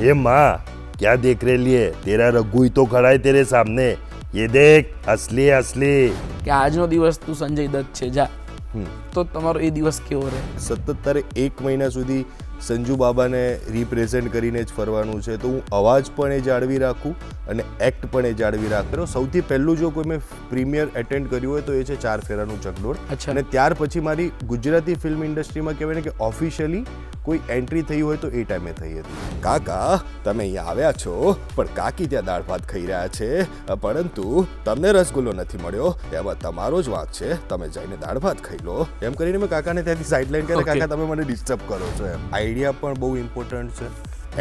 ए माँ, क्या देख रही है? तेरा रघु ही तो खड़ा है तेरे सामने. ये देख, असली है असली. કે આજનો દિવસ તું સંજય દત્ત છે જા, તો તમારો એ દિવસ કેવો રહે? સતત તારે 1 મહિના સુધી સંજુ બાબાને રિપ્રેઝેન્ટ કરીને જ ફરવાનું છે, તો હું અવાજ પણ એ જાળવી રાખું અને એક્ટ પણ એ જાળવી રાખું. સૌથી પહેલું જો કોઈ મેં પ્રીમિયર એટેન્ડ કર્યું હોય તો એ છે 4 ફેરાનું ચકડોળ. અચ્છા. અને ત્યાર પછી મારી ગુજરાતી ફિલ્મ ઇન્ડસ્ટ્રીમાં કહેવાય ને કે ઓફિશિયલી કોઈ એન્ટ્રી થઈ હોય તો એ ટાઈમે થઈ હતી. કાકા, તમે અહીંયા આવ્યા છો, પણ કાકી ત્યાં દાળ ભાત ખાઈ રહ્યા છે, પરંતુ તમને રસગુલ્લો નથી મળ્યો, એમાં તમારો જ વાંક છે, તમે જઈને દાળ ભાત ખાઈ લો. એમ કરીને મેં કાકાને ત્યાંથી સાઇડલાઇન કરે, કાકા તમે મને ડિસ્ટર્બ કરો છો. એમ આઈડિયા પણ બહુ ઇમ્પોર્ટન્ટ છે,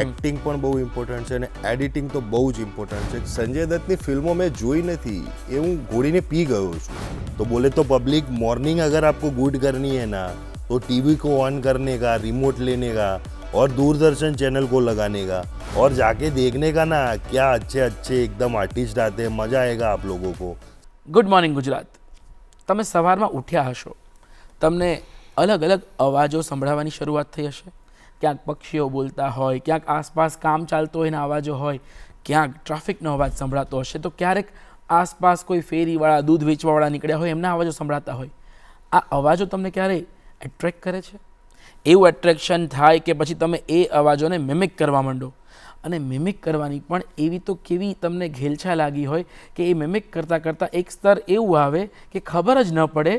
એક્ટિંગ પણ બહુ ઇમ્પોર્ટન્ટ છે અને એડિટિંગ તો બહુ જ ઇમ્પોર્ટન્ટ છે. સંજય દત્તની ફિલ્મો મેં જોઈ નથી, એ હું ઘોડીને પી ગયો છું. तो बोले तो पब्लिक मॉर्निंग अगर आपको गुड करनी है ना, तो टीवी को ऑन करने का, रिमोट लेने का और दूरदर्शन चैनल को लगाने का और जाके देखने का ना, क्या अच्छे अच्छे एकदम आर्टिस्ट आते हैं, मज़ा आएगा आप लोगों को. Good morning Gujarat. તમે સવારમાં ઉઠ્યા હશો, તમને અલગ અલગ અવાજો સંભળાવવાની શરૂઆત થઈ હશે. ક્યાંક પક્ષીઓ બોલતા હોય, ક્યાંક આસપાસ કામ ચાલતો હોય એના અવાજો હોય, ક્યાંક ટ્રાફિકનો અવાજ સંભળાતો હશે, તો ક્યારેક આસપાસ કોઈ ફેરીવાળા, દૂધ વેચવાવાળા નીકળ્યા હોય એમના અવાજો સંભળાતા હોય. આ અવાજો તમને ક્યારેય એટ્રેક્ટ કરે છે? એવું એટ્રેક્શન થાય કે પછી તમે એ અવાજોને મિમિક કરવા માંડો, અને મિમિક કરવાની પણ એવી તો કેવી તમને ઘેલછા લાગી હોય કે એ મિમિક કરતાં કરતાં એક સ્તર એવું આવે કે ખબર જ ન પડે.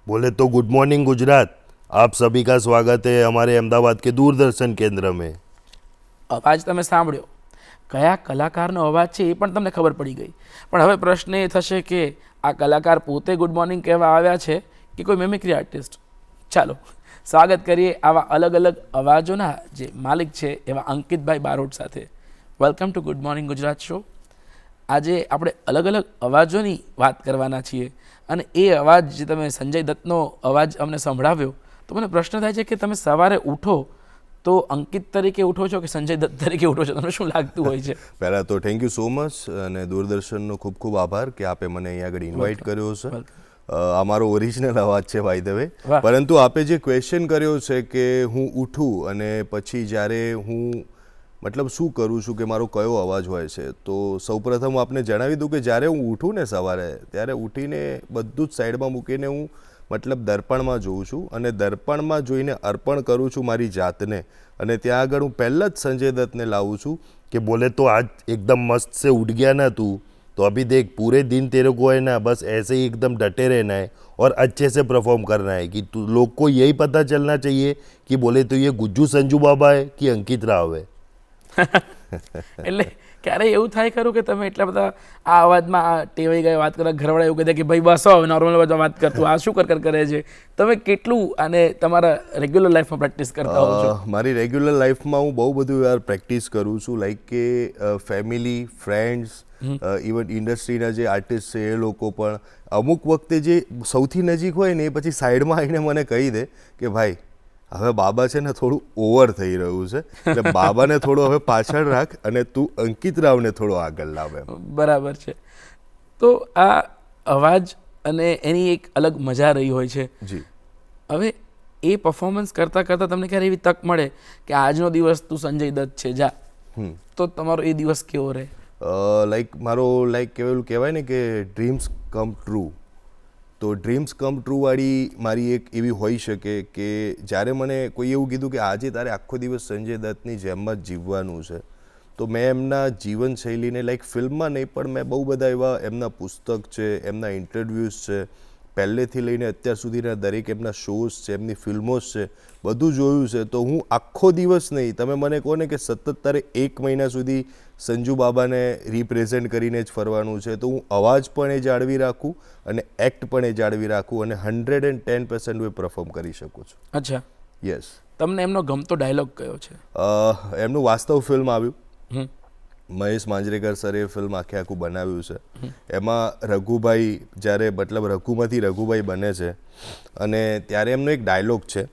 बोले तो गुड मॉर्निंग गुजरात. आप सभी का स्वागत है हमारे अहमदाबाद के दूरदर्शन केंद्र में. અવાજ તમે સાંભળ્યો, કયા કલાકારનો અવાજ છે એ પણ તમને ખબર પડી ગઈ. પણ હવે પ્રશ્ન એ થશે કે આ કલાકાર પોતે ગુડ મોર્નિંગ કહેવા આવ્યા છે કે કોઈ મિમિક્રી આર્ટિસ્ટ? ચાલો સ્વાગત કરીએ આવા અલગ અલગ અવાજોના જે માલિક છે એવા અંકિતભાઈ બારોટ સાથે. Welcome to good morning Gujarat show. આજે આપણે અલગ અલગ અવાજોની વાત કરવાના છીએ, અને એ અવાજ જે તમે સંજય દત્તનો અવાજ અમને સંભળાવ્યો, તો મને પ્રશ્ન થાય છે કે તમે સવારે ઉઠો તો અંકિત તરીકે ઉઠો છો કે સંજય દત્ત તરીકે ઉઠો છો? તમને શું લાગતું હોય છે? પહેલાં તો થેન્ક યુ સો મચ, અને દૂરદર્શનનો ખૂબ ખૂબ આભાર કે આપે મને અહીંયા આગળ ઇન્વાઇટ કર્યો છે. આ મારો ઓરિજિનલ અવાજ છે બાય ધ વે. વાહ. પરંતુ આપે જે ક્વેશ્ચન કર્યો છે કે હું ઉઠું અને પછી જ્યારે હું મતલબ શું કરું છું, કે મારો કયો અવાજ હોય છે, તો સૌપ્રથમ હું આપને જણાવી દઉં કે જ્યારે હું ઉઠું ને સવારે, ત્યારે ઉઠીને બધું જ સાઈડમાં મૂકીને હું મતલબ દર્પણમાં જોઉં છું, અને દર્પણમાં જોઈને અર્પણ કરું છું મારી જાતને, અને ત્યાં આગળ હું પહેલાં જ સંજય દત્તને લાવું છું. कि बोले तो आज एकदम मस्त से उठ गया ना तू, तो अभी देख पूरे दिन तेरे को है ना बस ऐसे ही एकदम डटे रहना है और अच्छे से परफॉर्म करना है कि तू लोग को यही पता चलना चाहिए कि बोले तो ये गुज्जू संजू बाबा है कि अंकित राव है. એટલે ક્યારેય એવું થાય ખરું કે તમે એટલા બધા આ અવાજમાં આ ટેવાઈ ગયા વાત કરવા, ઘરવાળા એવું કહે કે ભાઈ બસ હવે નોર્મલ અવાજમાં વાત કરતું, આ શું કરે છે? તમે કેટલું આને તમારા રેગ્યુલર લાઈફમાં પ્રેક્ટિસ કરતા હો છો? મારી રેગ્યુલર લાઈફમાં હું બહુ બધું યાર પ્રેક્ટિસ કરું છું, લાઈક કે ફેમિલી, ફ્રેન્ડ્સ, ઇવન ઇન્ડસ્ટ્રીના જે આર્ટિસ્ટ છે એ લોકો પણ અમુક વખતે જે સૌથી નજીક હોય ને એ પછી સાઈડમાં આવીને મને કહી દે કે ભાઈ હવે બાબા છે ને થોડું ઓવર થઈ રહ્યું છે, એટલે બાબાને થોડો હવે પાછળ રાખ અને તું અંકિત રાવને થોડો આગળ લાવે. બરાબર છે. તો આ અવાજ અને એની એક અલગ મજા રહી હોય છે. જી. હવે એ પરફોર્મન્સ કરતાં કરતાં તમને ક્યારે એવી તક મળે કે આજનો દિવસ તું સંજય દત્ત છે જા, તો તમારો એ દિવસ કેવો રહે? લાઈક મારો કેવું કહેવાય ને કે ડ્રીમ્સ કમ ટ્રુ, તો ડ્રીમ્સ કમ ટ્રુ વાળી મારી એક એવી હોઈ શકે કે જ્યારે મને કોઈ એવું કીધું કે આજે તારે આખો દિવસ સંજય દત્તની જેમ જ જીવવાનું છે, તો મેં એમના જીવનશૈલીને લાઈક ફિલ્મમાં નહીં પણ મેં બહુ બધા એવા એમના પુસ્તક છે, એમના ઇન્ટરવ્યૂઝ છે, પહેલેથી લઈને અત્યાર સુધીના દરેક એમના શોઝ છે, એમની ફિલ્મો છે, બધું જોયું છે. તો હું આખો દિવસ નહીં, તમે મને કહો ને કે સતત તારે 1 મહિના સુધી સંજુ બાબાને રિપ્રેઝેન્ટ કરીને જ ફરવાનું છે, તો હું અવાજ પણ એ જાળવી રાખું અને એક્ટ પણ એ જાળવી રાખું અને 110% હું પરફોર્મ કરી શકું છું. અચ્છા. યસ. તમને એમનો ગમતો ડાયલોગ કયો છે? એમનું વાસ્તવ ફિલ્મ આવ્યું, મહેશ માંજરેકર સરે ફિલ્મ આખું બનાવ્યું છે. એમાં રઘુભાઈ જ્યારે મતલબ રઘુમાંથી રઘુભાઈ બને છે, અને ત્યારે એમનો એક ડાયલોગ છે,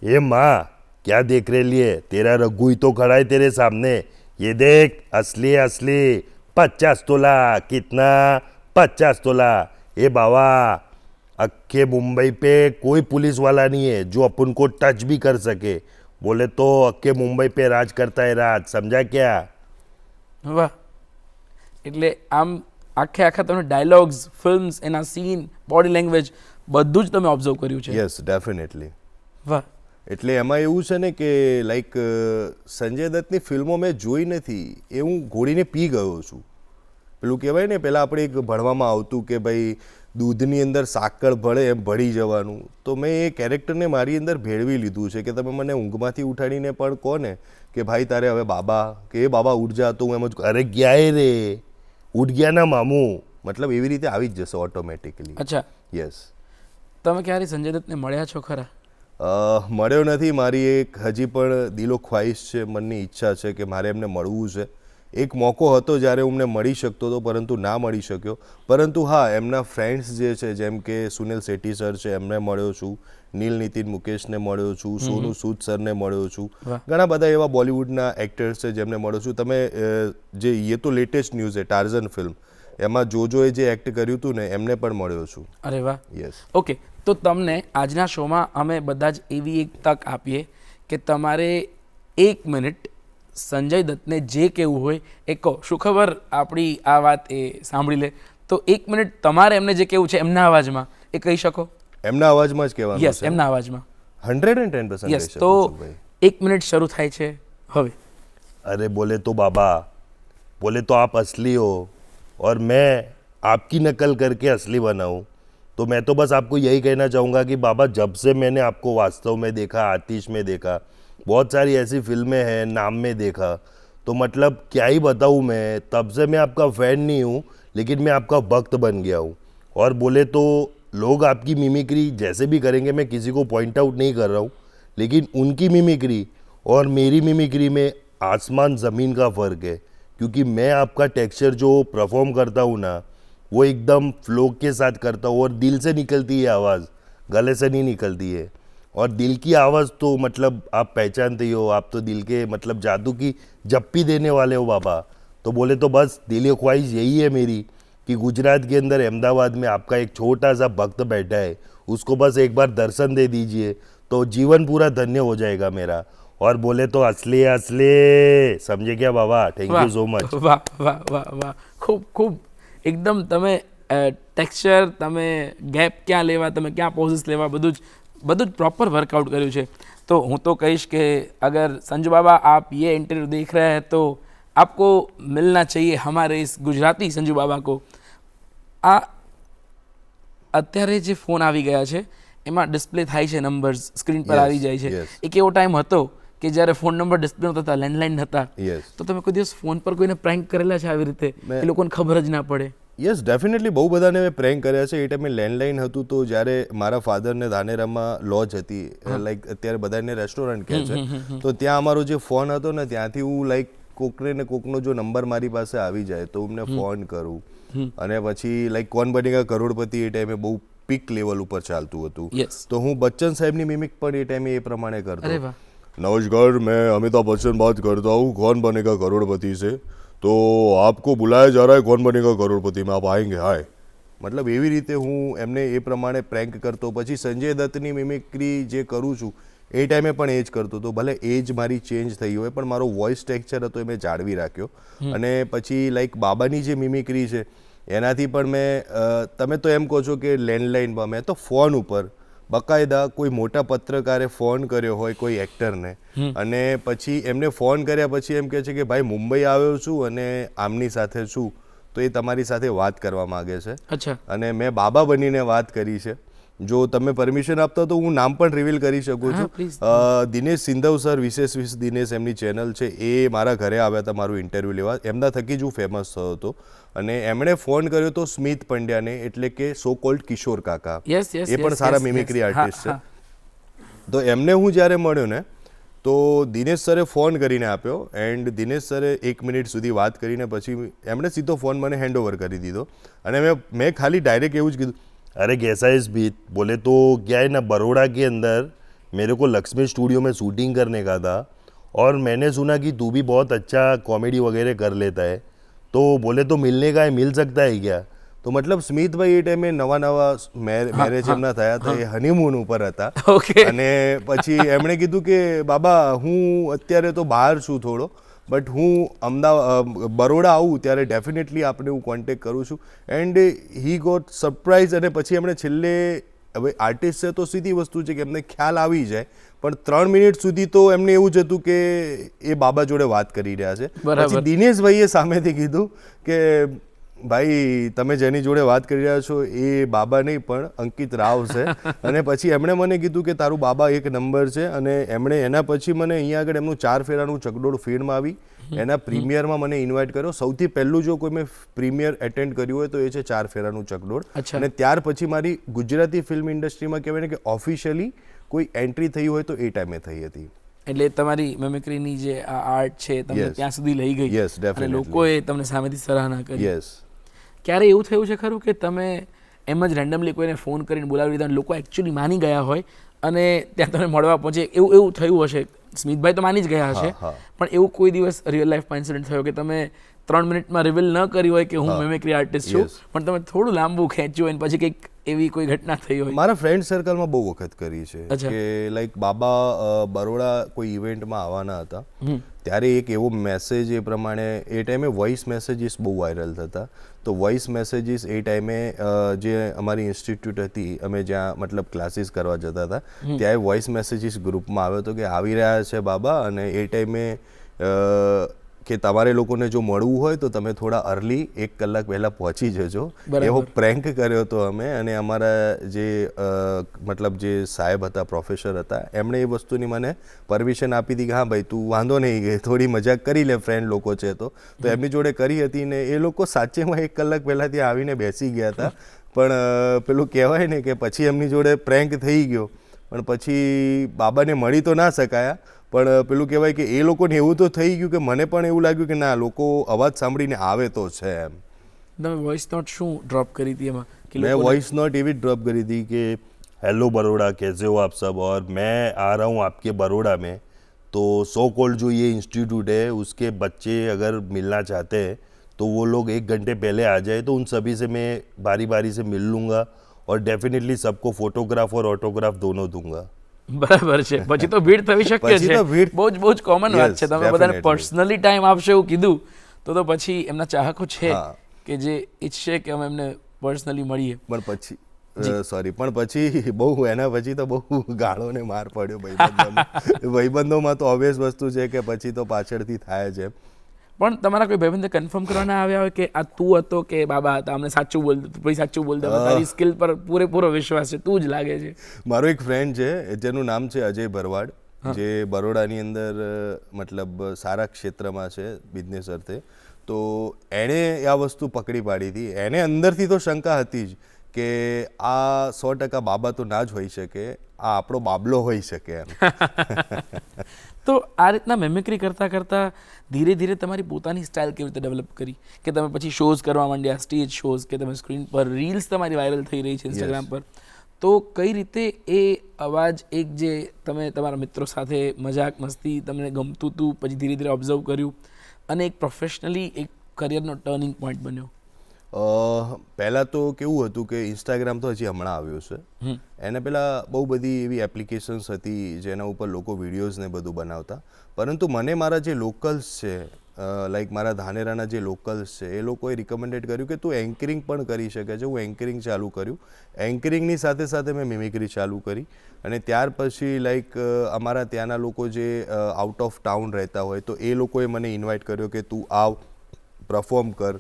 ए माँ, क्या देख रही है? तेरा रघु ही तो खड़ा है तेरे सामने. ये देख, असली है असली. 50 तोला. कितना? 50 तोला. ए बाबा, अक्के मुंबई पे कोई पुलिस वाला नहीं है जो अपन को टच भी कर सके. बोले तो अक्के मुंबई पे राज करता है राज, समझा क्या? વાહ, એટલે આમ આખે આખા તમે ડાયલોગ્સ, ફિલ્મ્સ, એના સીન, બોડી લેંગ્વેજ બધું જ તમે ઓબ્ઝર્વ કર્યું છે. Yes definitely. વાહ. એટલે એમાં એવું છે ને કે લાઈક સંજય દત્તની ફિલ્મો મેં જોઈ નથી, એ હું ઘોડીને પી ગયો છું. પેલું કહેવાય ને, પહેલાં આપણે એક ભણવામાં આવતું કે ભાઈ દૂધની અંદર સાકર ભળે એમ ભળી જવાનું, તો મેં એ કેરેક્ટરને મારી અંદર ભેળવી લીધું છે કે તમે મને ઊંઘમાંથી ઉઠાડીને પણ કહો ને કે ભાઈ તારે હવે બાબા, કે એ બાબા ઉઠ જા, તો હું એમ જ अरे क्या है रे, उठ गया ना मामू. મતલબ એવી રીતે આવી જ જશે ઓટોમેટિકલી. અચ્છા, યસ. તમે ક્યારે સંજય દત્તને મળ્યા છો ખરા? મળ્યો નથી. મારી એક હજી પણ દિલો ખ્વાહિશ છે, મનની ઈચ્છા છે કે મારે એમને મળવું છે. એક મોકો હતો જ્યારે હું એમને મળી શકતો હતો, પરંતુ ના મળી શક્યો. પરંતુ હા, એમના ફ્રેન્ડ્સ જે છે, જેમ કે સુનિલ શેટ્ટી સર છે, એમને મળ્યો છું, નીલ નીતિન મુકેશને મળ્યો છું, સોનુ સૂદ સરને મળ્યો છું, ઘણા બધા એવા બોલિવૂડના એક્ટર્સ છે જેમને મળ્યો છું. તમે જે યે તો લેટેસ્ટ ન્યૂઝ છે, ટાર્ઝન ફિલ્મ, એમાં જોજોએ જે એક્ટ કર્યું હતું ને, એમને પણ મળ્યો છું. અરે વાહ. યસ. ઓકે, તો તમને આજના શોમાં અમે બધા જ એવી એક તક આપીએ કે તમારે 1 મિનિટ સંજય દત્તને જે કહેવું હોય એ કહો. શું ખબર આપણી આ વાત એ સાંભળી લે, તો 1 મિનિટ તમારે એમને જે કહેવું છે એમના અવાજમાં એ કહી શકો. એમના અવાજમાં જ કહેવાનું યસ, છે. એમના અવાજમાં. 110% યસ. તો 1 મિનિટ શરૂ થાય છે હવે. अरे बोले तो बाबा, बोले तो आप असली हो और मैं आपकी नकल करके असली बना हूँ, तो मैं तो बस आपको यही कहना चाहूँगा कि बाबा, जब से मैंने आपको वास्तव में देखा, आतिश में देखा, बहुत सारी ऐसी फिल्में हैं, नाम में देखा, तो मतलब क्या ही बताऊँ मैं, तब से मैं आपका फ़ैन नहीं हूँ, लेकिन मैं आपका भक्त बन गया हूँ. और बोले तो लोग आपकी मिमिक्री जैसे भी करेंगे, मैं किसी को पॉइंट आउट नहीं कर रहा हूँ, लेकिन उनकी मिमिक्री और मेरी मिमिक्री में आसमान ज़मीन का फ़र्क है. क्योंकि मैं आपका टेक्सचर जो परफॉर्म करता हूँ ना, वो एकदम फ्लो के साथ करता हूँ और दिल से निकलती है आवाज़, गले से नहीं निकलती है. और दिल की आवाज़ तो मतलब आप पहचानते ही हो, आप तो दिल के मतलब जादू की जप्पी देने वाले हो बाबा. तो बोले तो बस दिली ख्वाहिश यही है मेरी कि गुजरात के अंदर अहमदाबाद में आपका एक छोटा सा भक्त बैठा है, उसको बस एक बार दर्शन दे दीजिए तो जीवन पूरा धन्य हो जाएगा मेरा. और बोले तो असली असली, समझे क्या बाबा? Thank you so much. વાહ વાહ વાહ વાહ, ખૂબ ખૂબ એકદમ તમે ટેક્સચર, તમે ગેપ ક્યાં લેવા, તમે ક્યાં પોઝિસ લેવા, બધું જ प्रॉपर वर्कआउट કર્યું છે. तो હું તો કહીશ કે अगर संजू बाबा आप ये इंटरव्यू देख रहे हैं तो आपको मिलना चाहिए हमारे इस गुजराती संजू बाबा को. આ અત્યારે જે ફોન આવી ગયા છે એમાં ડિસ્પ્લે થાય છે, નંબર્સ સ્ક્રીન પર Yes, આવી જાય છે. yes. એક એવો ટાઈમ હતો કે જ્યારે ફોન નંબર ડિસ્પ્લે નહોતા, લેન્ડલાઇન હતા. યસ. તો તમે કોઈ દિવસ ફોન પર કોઈને પ્રેન્ક કરેલા છે આવી રીતે મેં- કે લોકોને ખબર જ ના પડે? યસ ડેફિનેટલી બહુ બધાને મેં પ્રેન્ક કર્યા છે. એ ટાઈમે લેન્ડલાઇન હતું, તો જ્યારે મારા ફાધરને ધાનેરામાં લોજ હતી, લાઈક અત્યારે બધાને રેસ્ટોરન્ટ કહે છે, તો ત્યાં અમારો જે ફોન હતો ને, ત્યાંથી હું લાઈક કોકને ને કોકનો જો નંબર મારી પાસે આવી જાય તો એમને ફોન કરું. અને પછી લાઈક કોન બનેગા કરોડપતિ એ ટાઈમે બહુ પીક લેવલ ઉપર ચાલતું હતું, યસ. તો હું બચ્ચન સાહેબની મિમિક પણ એ ટાઈમે એ પ્રમાણે અરે કરતો. વાહ. नमस्कार, मैं अमिताभ बच्चन बात करता हूँ, कौन बनेगा करोड़पति से, तो आपको बुलाया जा रहा है कौन बनेगा करोड़पति में, आप आएंगे, हाय. મતલબ એવી રીતે હું એમને એ પ્રમાણે પ્રેન્ક કરતો. પછી સંજય દત્તની મિમિક્રી જે કરું છું એ ટાઈમે પણ એ જ કરતો હતો. ભલે એજ મારી ચેન્જ થઈ હોય, પણ મારો વોઇસ ટેક્સચર હતો એ મેં જાળવી રાખ્યો. અને પછી લાઈક બાબાની જે મિમિક્રી છે એનાથી પણ મેં તમે તો એમ કહો છો કે લેન્ડલાઇનમાં, મેં તો ફોન ઉપર બકાયદા કોઈ મોટા પત્રકારે ફોન કર્યો હોય કોઈ એક્ટરને, અને પછી એમને ફોન કર્યા પછી એમ કહે છે કે ભાઈ મુંબઈ આવ્યો છું અને આમની સાથે છું, તો એ તમારી સાથે વાત કરવા માગે છે. અચ્છા. અને મેં બાબા બનીને વાત કરી છે. જો તમે પરમિશન આપતા તો હું નામ પણ રિવીલ કરી શકું હા, છું. please. દિનેશ સિંધવ સર, વિશેષ વિશ દિનેશ એમની ચેનલ છે, એ મારા ઘરે આવ્યા હતા મારું ઇન્ટરવ્યૂ લેવા. એમના થકી જ હું ફેમસ થયો હતો. અને એમણે ફોન કર્યો તો સ્મિત પંડ્યાને, એટલે કે સો કોલ્ડ કિશોર કાકા. Yes yes. એ પણ સારા મિમિક્રી આર્ટિસ્ટ છે. તો એમને હું જ્યારે મળ્યો ને, તો દિનેશ સરે ફોન કરીને આપ્યો, એન્ડ દિનેશ સરે 1 મિનિટ સુધી વાત કરીને પછી એમણે સીધો ફોન મને હેન્ડ ઓવર કરી દીધો. અને મેં ખાલી ડાયરેક્ટ એવું જ કીધું, अरे कैसा है इस बीत? बोले तो क्या है ना, बड़ौदा के अंदर मेरे को लक्ष्मी स्टूडियो में शूटिंग करने का था और मैंने सुना कि तू भी बहुत अच्छा कॉमेडी वगैरह कर लेता है, तो बोले तो मिलने का है, मिल सकता है क्या? તો મતલબ સ્મિતભાઈ એ ટાઈમે નવા મેરેજ એમના થયા હતા, એ હનીમૂન ઉપર હતા. Okay. અને પછી એમણે કીધું કે બાબા હું અત્યારે તો બહાર છું થોડો, બટ હું બરોડા આવું ત્યારે ડેફિનેટલી આપણે હું કોન્ટેક્ટ કરું છું. And he got surprise. અને પછી એમણે છેલ્લે, હવે આર્ટિસ્ટ છે તો સીધી વસ્તુ છે કે એમને ખ્યાલ આવી જાય, પણ 3 મિનિટ સુધી તો એમને એવું જ હતું કે એ બાબા જોડે વાત કરી રહ્યા છે. બરાબર. પછી દિનેશભાઈએ સામેથી કીધું કે ભાઈ તમે જેની જોડે વાત કરી રહ્યા છો એ બાબા નહીં પણ અંકિત રાવ છે. અને પછી એમણે મને કીધું કે તારું બાબા એક નંબર છે. અને એમણે એના પછી મને અહીંયા આગળ એમનું 4 ફેરાનું ચકડોળ ફિલ્મ આવી, એના પ્રીમિયરમાં મને ઇન્વાઇટ કર્યો. સૌથી પહેલું જો કોઈ મેં પ્રીમિયર એટેન્ડ કર્યું હોય તો એ છે 4 ફેરાનું ચકડોળ. અચ્છા. અને ત્યાર પછી મારી ગુજરાતી ફિલ્મ ઇન્ડસ્ટ્રીમાં કહેવાય ને કે ઓફિશિયલી કોઈ એન્ટ્રી થઈ હોય તો એ ટાઈમે થઈ હતી. એટલે તમારી મેમિક્રીની જે આ આર્ટ છે તમને Yes. ત્યાં સુધી લઈ ગઈ. Yes, અને definitely. લોકોએ તમને સામેથી સરાહના કરી. યસ. ક્યારે એવું થયું છે ખરું કે તમે એમ જ રેન્ડમલી કોઈને ફોન કરીને બોલાવી લીધા અને લોકો એકચ્યુઅલી માની ગયા હોય અને ત્યાં તમે મળવા પહોંચે, એવું થયું હશે? સ્મિતભાઈ તો માની જ ગયા હશે, હા. પણ એવું કોઈ દિવસ રિયલ લાઈફમાં ઇન્સિડન્ટ થયો કે તમે 3 મિનિટમાં રિવીલ ન કરી હોય કે હું મેમિક્રી આર્ટિસ્ટ છું, Yes. પણ તમે થોડું લાંબુ ખેંચ્યું હોય અને પછી કંઈક એવી કોઈ ઘટના થઈ હોય? મારા ફ્રેન્ડ સર્કલમાં બહુ વખત કરી છે અચ્છા. કે લાઈક બાબા બરોડા કોઈ ઇવેન્ટમાં આવવાના હતા, ત્યારે એક એવો મેસેજ એ પ્રમાણે એ ટાઈમે વોઇસ મેસેજીસ બહુ વાયરલ થતા. તો વોઇસ મેસેજીસ એ ટાઈમે જે અમારી ઇન્સ્ટિટ્યૂટ હતી, અમે જ્યાં મતલબ ક્લાસીસ કરવા જતા હતા, ત્યાં વોઇસ મેસેજીસ ગ્રુપમાં આવ્યો હતો કે આવી રહ્યા છે બાબા, અને એ ટાઈમે કે તમારે લોકોને જો મળવું હોય તો તમે થોડા અર્લી 1 કલાક પહેલાં પહોંચી જજો. બરાબર. એવો પ્રેન્ક કર્યો હતો અમે. અને અમારા જે મતલબ જે સાહેબ હતા, પ્રોફેસર હતા, એમણે એ વસ્તુની મને પરમિશન આપી હતી કે હા ભાઈ તું વાંધો નહીં, કે થોડી મજાક કરી લે, ફ્રેન્ડ લોકો છે તો એમની જોડે કરી હતી. ને એ લોકો સાચેમાં 1 કલાક પહેલાં ત્યાં આવીને બેસી ગયા હતા. પણ પેલું કહેવાય ને કે પછી એમની જોડે પ્રેન્ક થઈ ગયો, પણ પછી બાબાને મળી તો ના શકાયા. પણ પેલું કહેવાય કે એ લોકોને એવું તો થઈ ગયું કે મને પણ એવું લાગ્યું કે ના, લોકો અવાજ સાંભળીને આવે તો છે એમ. તમે વોઇસ નોટ શું ડ્રોપ કરી હતી એમાં? કે મેં લોકોને- वॉइस नोट एवी ड्रॉप करी थी कि हेलो बड़ोड़ा, कैसे हो आप सब, और मैं आ रहा हूँ आपके बड़ोड़ा में, तो सो कॉल्ड जो ये इंस्टीट्यूट है उसके बच्चे अगर मिलना चाहते हैं तो वो लोग 1 घंटे पहले आ जाए, तो उन सभी से मैं बारी बारी से मिल लूँगा और डेफिनेटली सबको फोटोग्राफ और ऑटोग्राफ दोनों दूंगा. બરાબર છે. પછી તો ભીડ થવી શક્ય પછી છે. તો ભીડ- બહુ જ કોમન વાત Yes, છે. તમે બધાને definitely. પર્સનલી ટાઈમ આપશો એવું કીધું તો પછી એમના ચાહકો છે હા. કે જે ઈચ્છે કે અમે એમને પર્સનલી મળીએ. પણ પછી સોરી, પણ પછી બહુ એના પછી તો બહુ ગાળો ને માર પડ્યો ભાઈબંધોમાં. ભાઈબંધોમાં તો ઓબ્વિયસ વસ્તુ છે કે પછી તો પાછળથી થાય છે. પણ તમારા કોઈ ભાઈબંધે કન્ફર્મ કરવાના આવ્યા હોય કે આ તું હતો કે બાબા હતા, અમને સાચું બોલ, ભાઈ સાચું બોલ દે, તારી સ્કિલ પર પૂરેપૂરો વિશ્વાસ છે, તું જ લાગે છે? મારો એક ફ્રેન્ડ છે જેનું નામ છે અજય ભરવાડ, જે બરોડાની અંદર મતલબ સારા ક્ષેત્રમાં છે બિઝનેસ અર્થે. તો એણે આ વસ્તુ પકડી પાડી હતી. એને અંદરથી તો શંકા હતી જ કે આ 100% બાબા તો ના જ હોઈ શકે, આ આપણો બાબલો હોઈ શકે એમ. તો આ રીતના મેમિક્રી કરતાં કરતાં ધીરે ધીરે તમારી પોતાની સ્ટાઇલ કેવી રીતે ડેવલપ કરી કે તમે પછી શોઝ કરવા માંડ્યા, સ્ટેજ શોઝ, કે તમે સ્ક્રીન પર રીલ્સ તમારી વાયરલ થઈ રહી છે ઇન્સ્ટાગ્રામ પર, તો કઈ રીતે એ અવાજ એક જે તમે તમારા મિત્રો સાથે મજાક મસ્તી તમને ગમતું હતું, પછી ધીરે ધીરે ઓબ્ઝર્વ કર્યું અને એક પ્રોફેશનલી એક કરિયરનો ટર્નિંગ પોઈન્ટ બન્યો? પહેલાં તો કેવું હતું કે ઇન્સ્ટાગ્રામ તો હજી હમણાં આવ્યું છે. એને પહેલાં બહુ બધી એવી એપ્લિકેશન્સ હતી જેના ઉપર લોકો વિડીયોઝ ને બધું બનાવતા. પરંતુ મને મારા જે લોકલ્સ છે, લાઈક મારા ધાનેરાના જે લોકલ્સ છે, એ લોકોએ રિકમેન્ડેડ કર્યું કે તું એન્કરિંગ પણ કરી શકે છે. હું એન્કરિંગ ચાલુ કર્યું. એન્કરિંગની સાથે સાથે મેં મિમિક્રી ચાલુ કરી. અને ત્યાર પછી લાઈક અમારા ત્યાંના લોકો જે આઉટ ઓફ ટાઉન રહેતા હોય તો એ લોકોએ મને ઇન્વાઇટ કર્યો કે તું આવ, પરફોર્મ કર.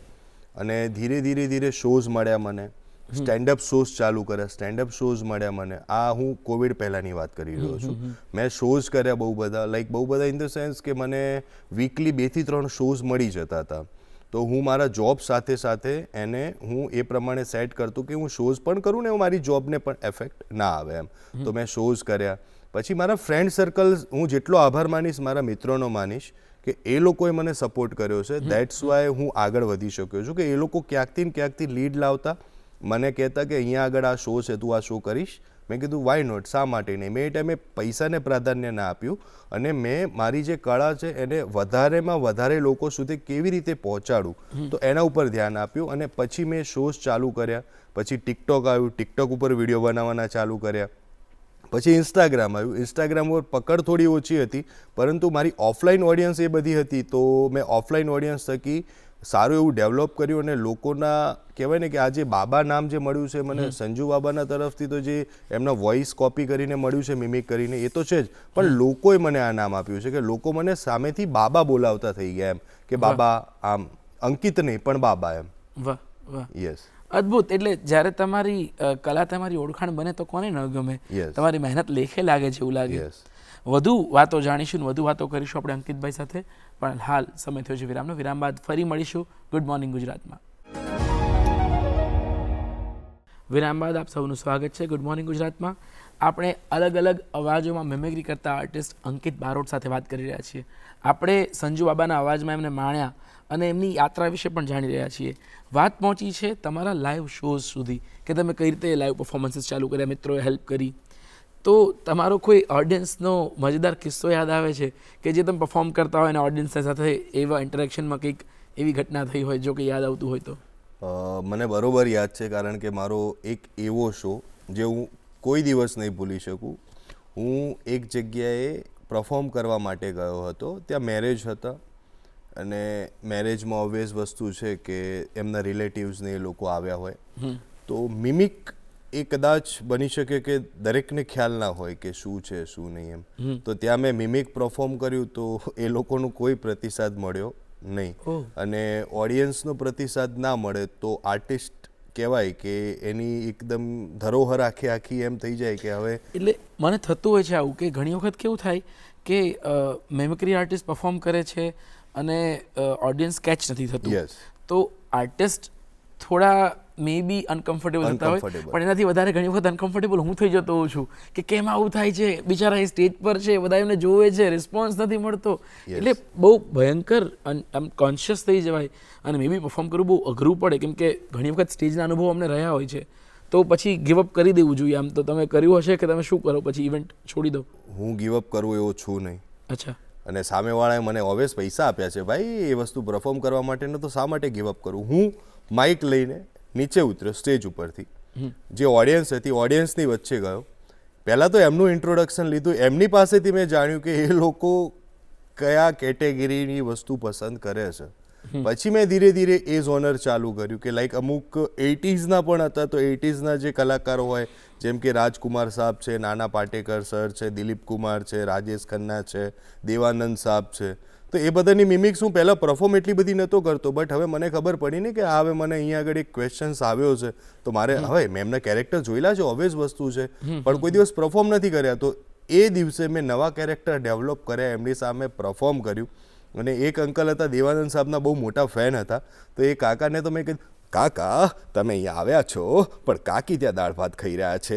અને ધીરે ધીરે ધીરે શોઝ મળ્યા મને, સ્ટેન્ડઅપ શોઝ ચાલુ કર્યા, સ્ટેન્ડઅપ શોઝ મળ્યા મને. આ હું કોવિડ પહેલાંની વાત કરી રહ્યો છું. મેં શોઝ કર્યા બહુ બધા, લાઈક બહુ બધા ઇન ધ સેન્સ કે મને વીકલી 2 થી 3 શોઝ મળી જતા હતા. તો હું મારા જોબ સાથે સાથે એને હું એ પ્રમાણે સેટ કરતો કે હું શોઝ પણ કરું ને મારી જોબને પણ એફેક્ટ ના આવે એમ. તો મેં શોઝ કર્યા. પછી મારા ફ્રેન્ડ સર્કલ, હું જેટલો આભાર માનીશ મારા મિત્રોનો માનીશ કે એ લોકોએ મને સપોર્ટ કર્યો છે. દેટ્સ વાય હું આગળ વધી શક્યો છું. કે એ લોકો ક્યાંકથી લીડ લાવતા, મને કહેતા કે અહીંયા આગળ આ શો છે, તું આ શો કરીશ મેં કીધું વાય નોટ, શા માટે નહીં. મેં એ ટાઈમે પૈસાને પ્રાધાન્ય ના આપ્યું અને મેં મારી જે કળા છે એને વધારેમાં વધારે લોકો સુધી કેવી રીતે પહોંચાડું તો એના ઉપર ધ્યાન આપ્યું. અને પછી મેં શોઝ ચાલુ કર્યા, પછી ટિકટોક આવ્યું, ટિકટોક ઉપર વિડીયો બનાવવાના ચાલુ કર્યા, પછી ઇન્સ્ટાગ્રામ આવ્યું. ઇન્સ્ટાગ્રામ ઉપર પકડ થોડી ઓછી હતી, પરંતુ મારી ઓફલાઈન ઓડિયન્સ એ બધી હતી, તો મેં ઓફલાઈન ઓડિયન્સ થકી સારું એવું ડેવલપ કર્યું. અને લોકોના કહેવાય ને કે આ જે બાબા નામ જે મળ્યું છે મને સંજુ બાબાના તરફથી, તો જે એમના વોઇસ કોપી કરીને મળ્યું છે, મિમિક કરીને, એ તો છે જ, પણ લોકોએ મને આ નામ આપ્યું છે કે લોકો મને સામેથી બાબા બોલાવતા થઈ ગયા એમ કે બાબા, આમ અંકિત નહીં પણ બાબા એમ. વાહ વાહ, યસ, અદ્ભુત. એટલે જ્યારે તમારી કલા, તમારી ઓળખાણ બને તો કોને ન ગમે, Yes. તમારી મહેનત લેખે લાગે છે એવું લાગે. યસ. વધુ વાતો જાણીશું, વધુ વાતો કરીશું આપણે અંકિતભાઈ સાથે, પણ હાલ સમય થયો છે વિરામનો. વિરામ બાદ ફરી મળીશું ગુડ મોર્નિંગ ગુજરાતમાં. વિરામ બાદ આપ સૌનું સ્વાગત છે ગુડ મોર્નિંગ ગુજરાતમાં. આપણે અલગ અલગ અવાજોમાં મેમેગ્રી કરતા આર્ટિસ્ટ અંકિત બારોટ સાથે વાત કરી રહ્યા છીએ. આપણે સંજુ બાબાના અવાજમાં એમને માણ્યા અને એમની યાત્રા વિશે પણ જાણી રહ્યા છીએ. વાત પહોંચી છે તમારા લાઈવ શોઝ સુધી કે તમે કઈ રીતે લાઈવ પરફોર્મન્સીસ ચાલુ કર્યા, મિત્રોએ હેલ્પ કરી. તો તમારો કોઈ ઓડિયન્સનો મજેદાર કિસ્સો યાદ આવે છે કે જે તમે પરફોર્મ કરતા હોય અને ઓડિયન્સ સાથે એવા ઇન્ટરેક્શનમાં કંઈક એવી ઘટના થઈ હોય જો કે યાદ આવતું હોય તો? મને બરોબર યાદ છે, કારણ કે મારો એક એવો શો જે હું કોઈ દિવસ નહીં ભૂલી શકું. હું એક જગ્યાએ પરફોર્મ કરવા માટે ગયો હતો, ત્યાં મેરેજ હતા અને મેરેજમાં ઓબ્વિયસ વસ્તુ છે કે એમના રિલેટિવ્સને એ લોકો આવ્યા હોય, તો મિમિક એ કદાચ બની શકે કે દરેકને ખ્યાલ ના હોય કે શું છે શું નહીં એમ. તો ત્યાં મેં મિમિક પરફોર્મ કર્યું તો એ લોકોનો કોઈ પ્રતિસાદ મળ્યો નહીં. અને ઓડિયન્સનો પ્રતિસાદ ના મળે તો આર્ટિસ્ટ કહેવાય કે એની એકદમ ધરોહર આખી એમ થઈ જાય કે હવે. એટલે મને થતું હોય છે આવું કે ઘણી વખત કેવું થાય કે મેમિક્રી આર્ટિસ્ટ પરફોર્મ કરે છે અને ઓડિયન્સ કેચ નથી થતું. યસ, તો આર્ટિસ્ટ થોડા મે બી અનકમ્ફર્ટેબલ થતા હોય, Uncomfortable. પણ એનાથી વધારે ઘણી વખત અનકમ્ફર્ટેબલ હું થઈ જતો હોઉં છું કે કેમ આવું થાય છે, બિચારા એ સ્ટેજ પર છે, બધા એમને જોવે છે, રિસ્પોન્સ નથી મળતો. એટલે બહુ ભયંકર આમ કોન્શિયસ થઈ જવાય અને મે બી પરફોર્મ કરવું બહુ અઘરું પડે, કેમ કે ઘણી વખત સ્ટેજના અનુભવ અમને રહ્યા હોય છે. તો પછી ગિવઅપ કરી દેવું જોઈએ. આમ તો તમે કર્યું હશે કે તમે શું કરો પછી ઇવેન્ટ છોડી દો? હું ગિવઅપ કરું એવો છું નહીં. અચ્છા. અને સામેવાળાએ મને ઓબ્વિયસ પૈસા આપ્યા છે ભાઈ એ વસ્તુ પરફોર્મ કરવા માટેનો, તો શા માટે ગિવઅપ કરું. હું માઇક લઈને નીચે ઉતર્યો સ્ટેજ ઉપરથી, જે ઓડિયન્સ હતી ઓડિયન્સની વચ્ચે ગયો. પહેલાં તો એમનું ઇન્ટ્રોડક્શન લીધું, એમની પાસેથી મેં જાણ્યું કે એ લોકો કયા કેટેગરીની વસ્તુ પસંદ કરે છે. પછી મેં ધીરે ધીરે એ ઝોનર ચાલુ કર્યું કે લાઈક અમુક 80sના પણ હતા, તો 80sના જે કલાકારો હોય જેમ કે રાજકુમાર સાહેબ છે, નાના પાટેકર સર છે, દિલીપ કુમાર છે, રાજેશ ખન્ના છે, દેવાનંદ સાહેબ છે, તો એ બધાની મિમિક્સ હું પહેલાં પરફોર્મ એટલી બધી નહોતો કરતો. બટ હવે મને ખબર પડી ને કે હવે મને અહીંયા આગળ એક ક્વેશ્ચન્સ આવ્યો છે, તો મારે હવે મેં એમના કેરેક્ટર જોયેલા છે, ઓબ્વિયસ વસ્તુ છે, પણ કોઈ દિવસ પરફોર્મ નથી કર્યા. તો એ દિવસે મેં નવા કેરેક્ટર ડેવલપ કર્યા, એમની સામે પરફોર્મ કર્યું. અને એક અંકલ હતા, દેવાનંદ સાહેબના બહુ મોટા ફેન હતા, તો એ કાકાને તો મેં કીધું, કાકા તમે અહીંયા આવ્યા છો પણ કાકી ત્યાં દાળ ભાત ખાઈ રહ્યા છે,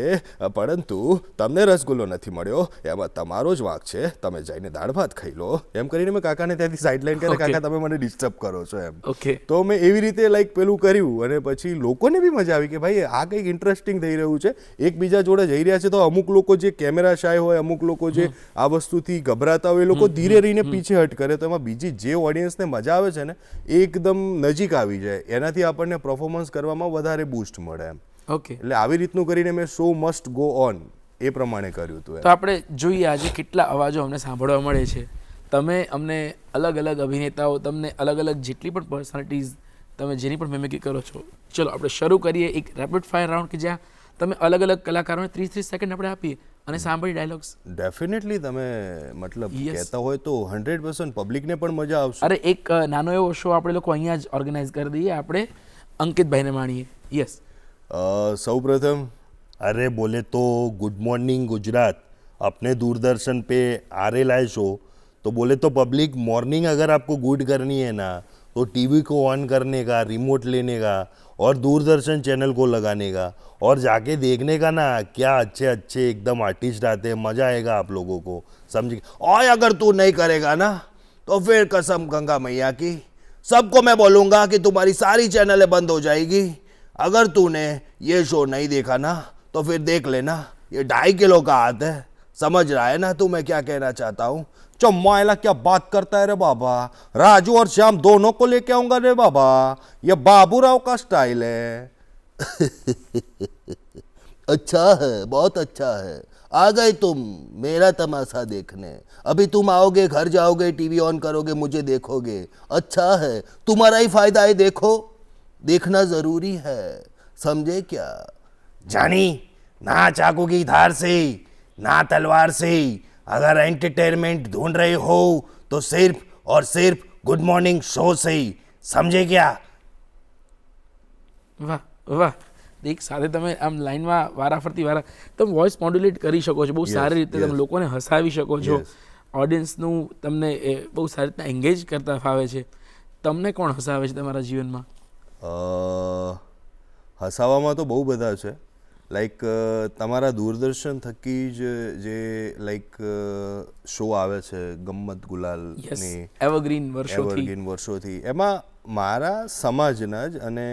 પરંતુ તમને રસગુલ્લો નથી મળ્યો, એમાં તમારો જ વાંક છે, તમે જઈને દાળ ભાત ખાઈ લો. એમ કરીને મેં કાકાને ત્યાંથી સાઇડલાઇન કર્યા, કાકા તમે મને ડિસ્ટર્બ કરો છો એમ. ઓકે. તો મેં એવી રીતે લાઈક પેલું કર્યું અને પછી લોકોને બી મજા આવી કે ભાઈ આ કંઈક ઇન્ટરેસ્ટિંગ થઈ રહ્યું છે, એકબીજા જોડે જઈ રહ્યા છે. તો અમુક લોકો જે કેમેરા શાય હોય, અમુક લોકો જે આ વસ્તુથી ગભરાતા હોય, એ લોકો ધીરે રહીને પીછે હટ કરે, તો એમાં બીજી જે ઓડિયન્સને મજા આવે છે ને એ એકદમ નજીક આવી જાય, એનાથી આપણને પરફોર્મન્સ કરવામાં વધારે બૂસ્ટ મળે એમ. ઓકે. એટલે આવી રીતનું કરીને મેં શો મસ્ટ ગો ઓન એ પ્રમાણે કર્યું હતું. તો આપણે જોઈએ આજે કેટલા અવાજો અમને સાંભળવા મળે છે. તમે અમને અલગ અલગ અભિનેતાઓ, તમને અલગ અલગ જેટલી પણ પર્સનાલિટીઝ તમે જેની પણ મેમિક્રી કરો છો. ચલો આપણે શરૂ કરીએ એક રેપિડ ફાયર રાઉન્ડ કે જ્યાં તમે અલગ અલગ કલાકારોને 30 સેકન્ડ આપણે આપીએ અને સાંભળી ડાયલોગ્સ. ડેફિનેટલી તમે મતલબ કહેતા હોય તો 100% પબ્લિકને પણ મજા આવશે. અરે એક નાનો એવો શો આપણે લોકો અહીંયા જ ઓર્ગેનાઇઝ કરી દઈએ, આપણે અંકિતભાઈને માણીએ. યસ. સૌપ્રથમ अरे बोले तो गुड मॉर्निंग गुजरात अपने दूरदर्शन पे आ रहा है शो, तो बोले तो पब्लिक मॉर्निंग अगर आपको गुड करनी है ना तो टीवी को ऑन करने का, रिमोट लेने का और दूरदर्शन चैनल को लगाने का और जाके देखने का ना, क्या अच्छे अच्छे एकदम आर्टिस्ट आते हैं, मज़ा आएगा आप लोगों को, समझे. और अगर तू नहीं करेगा ना तो फिर कसम गंगा मैया की सबको मैं बोलूँगा कि तुम्हारी सारी चैनलें बंद हो जाएगी. अगर तूने ये शो नहीं देखा ना तो फिर देख लेना ये 2.5 किलो का हाथ है, समझ रहा है ना तू मैं क्या कहना चाहता हूँ? चम्माइला क्या बात करता है रे बाबा, राजू और श्याम दोनों को लेके आऊंगा रे बाबा, ये बाबूराव का स्टाइल है। अच्छा है, बहुत अच्छा है। आ गए तुम मेरा तमाशा देखने। अभी तुम आओगे, घर जाओगे, टीवी ऑन करोगे, मुझे देखोगे। अच्छा है, तुम्हारा ही फायदा है। देखो, देखना जरूरी है, समझे क्या? जानी, ना चाकू की धार से ना तलवार से अगर एंटरटेनमेंट ढूंढ रहे हो तो सिर्फ और सिर्फ गुड मॉर्निंग शो से ही, समझे क्या? વાહ વાહ, એક સાથે તમે આમ લાઈનમાં વારાફરતી તમે વોઇસ મોડ્યુલેટ કરી શકો છો બહુ સારી રીતે, તમે લોકોને હસાવી શકો છો, ઓડિયન્સનું તમને બહુ સારી રીતના એન્ગેજ કરતા ફાવે છે. તમને કોણ હસાવે છે તમારા જીવનમાં? હસાવામાં તો બહુ બધા છે. લાઈક તમારા દૂરદર્શન થકી જ જે લાઈક શો આવે છે ગમ્મત ગુલાલની, એવરગ્રીન વર્ષોથી, એમાં મારા સમાજના જ અને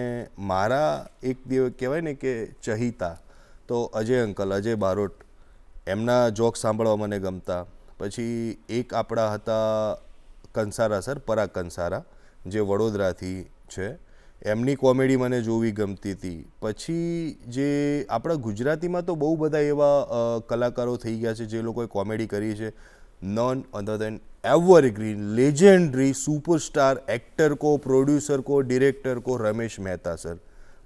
મારા એક કહેવાય ને કે ચહિતા તો અજય અંકલ, અજય બારોટ, એમના જોક સાંભળવા મને ગમતા. પછી એક આપણા હતા કંસારા સર, પરાગ કંસારા, જે વડોદરાથી છે, એમની કોમેડી મને જોવી ગમતી હતી. પછી જે આપણા ગુજરાતીમાં તો બહુ બધા એવા કલાકારો થઈ ગયા છે જે લોકોએ કોમેડી કરી છે. નોન અધર દેન એવરગ્રીન લેજેન્ડરી સુપરસ્ટાર એક્ટર કો, પ્રોડ્યુસર કો, ડિરેક્ટર કો રમેશ મહેતા સર.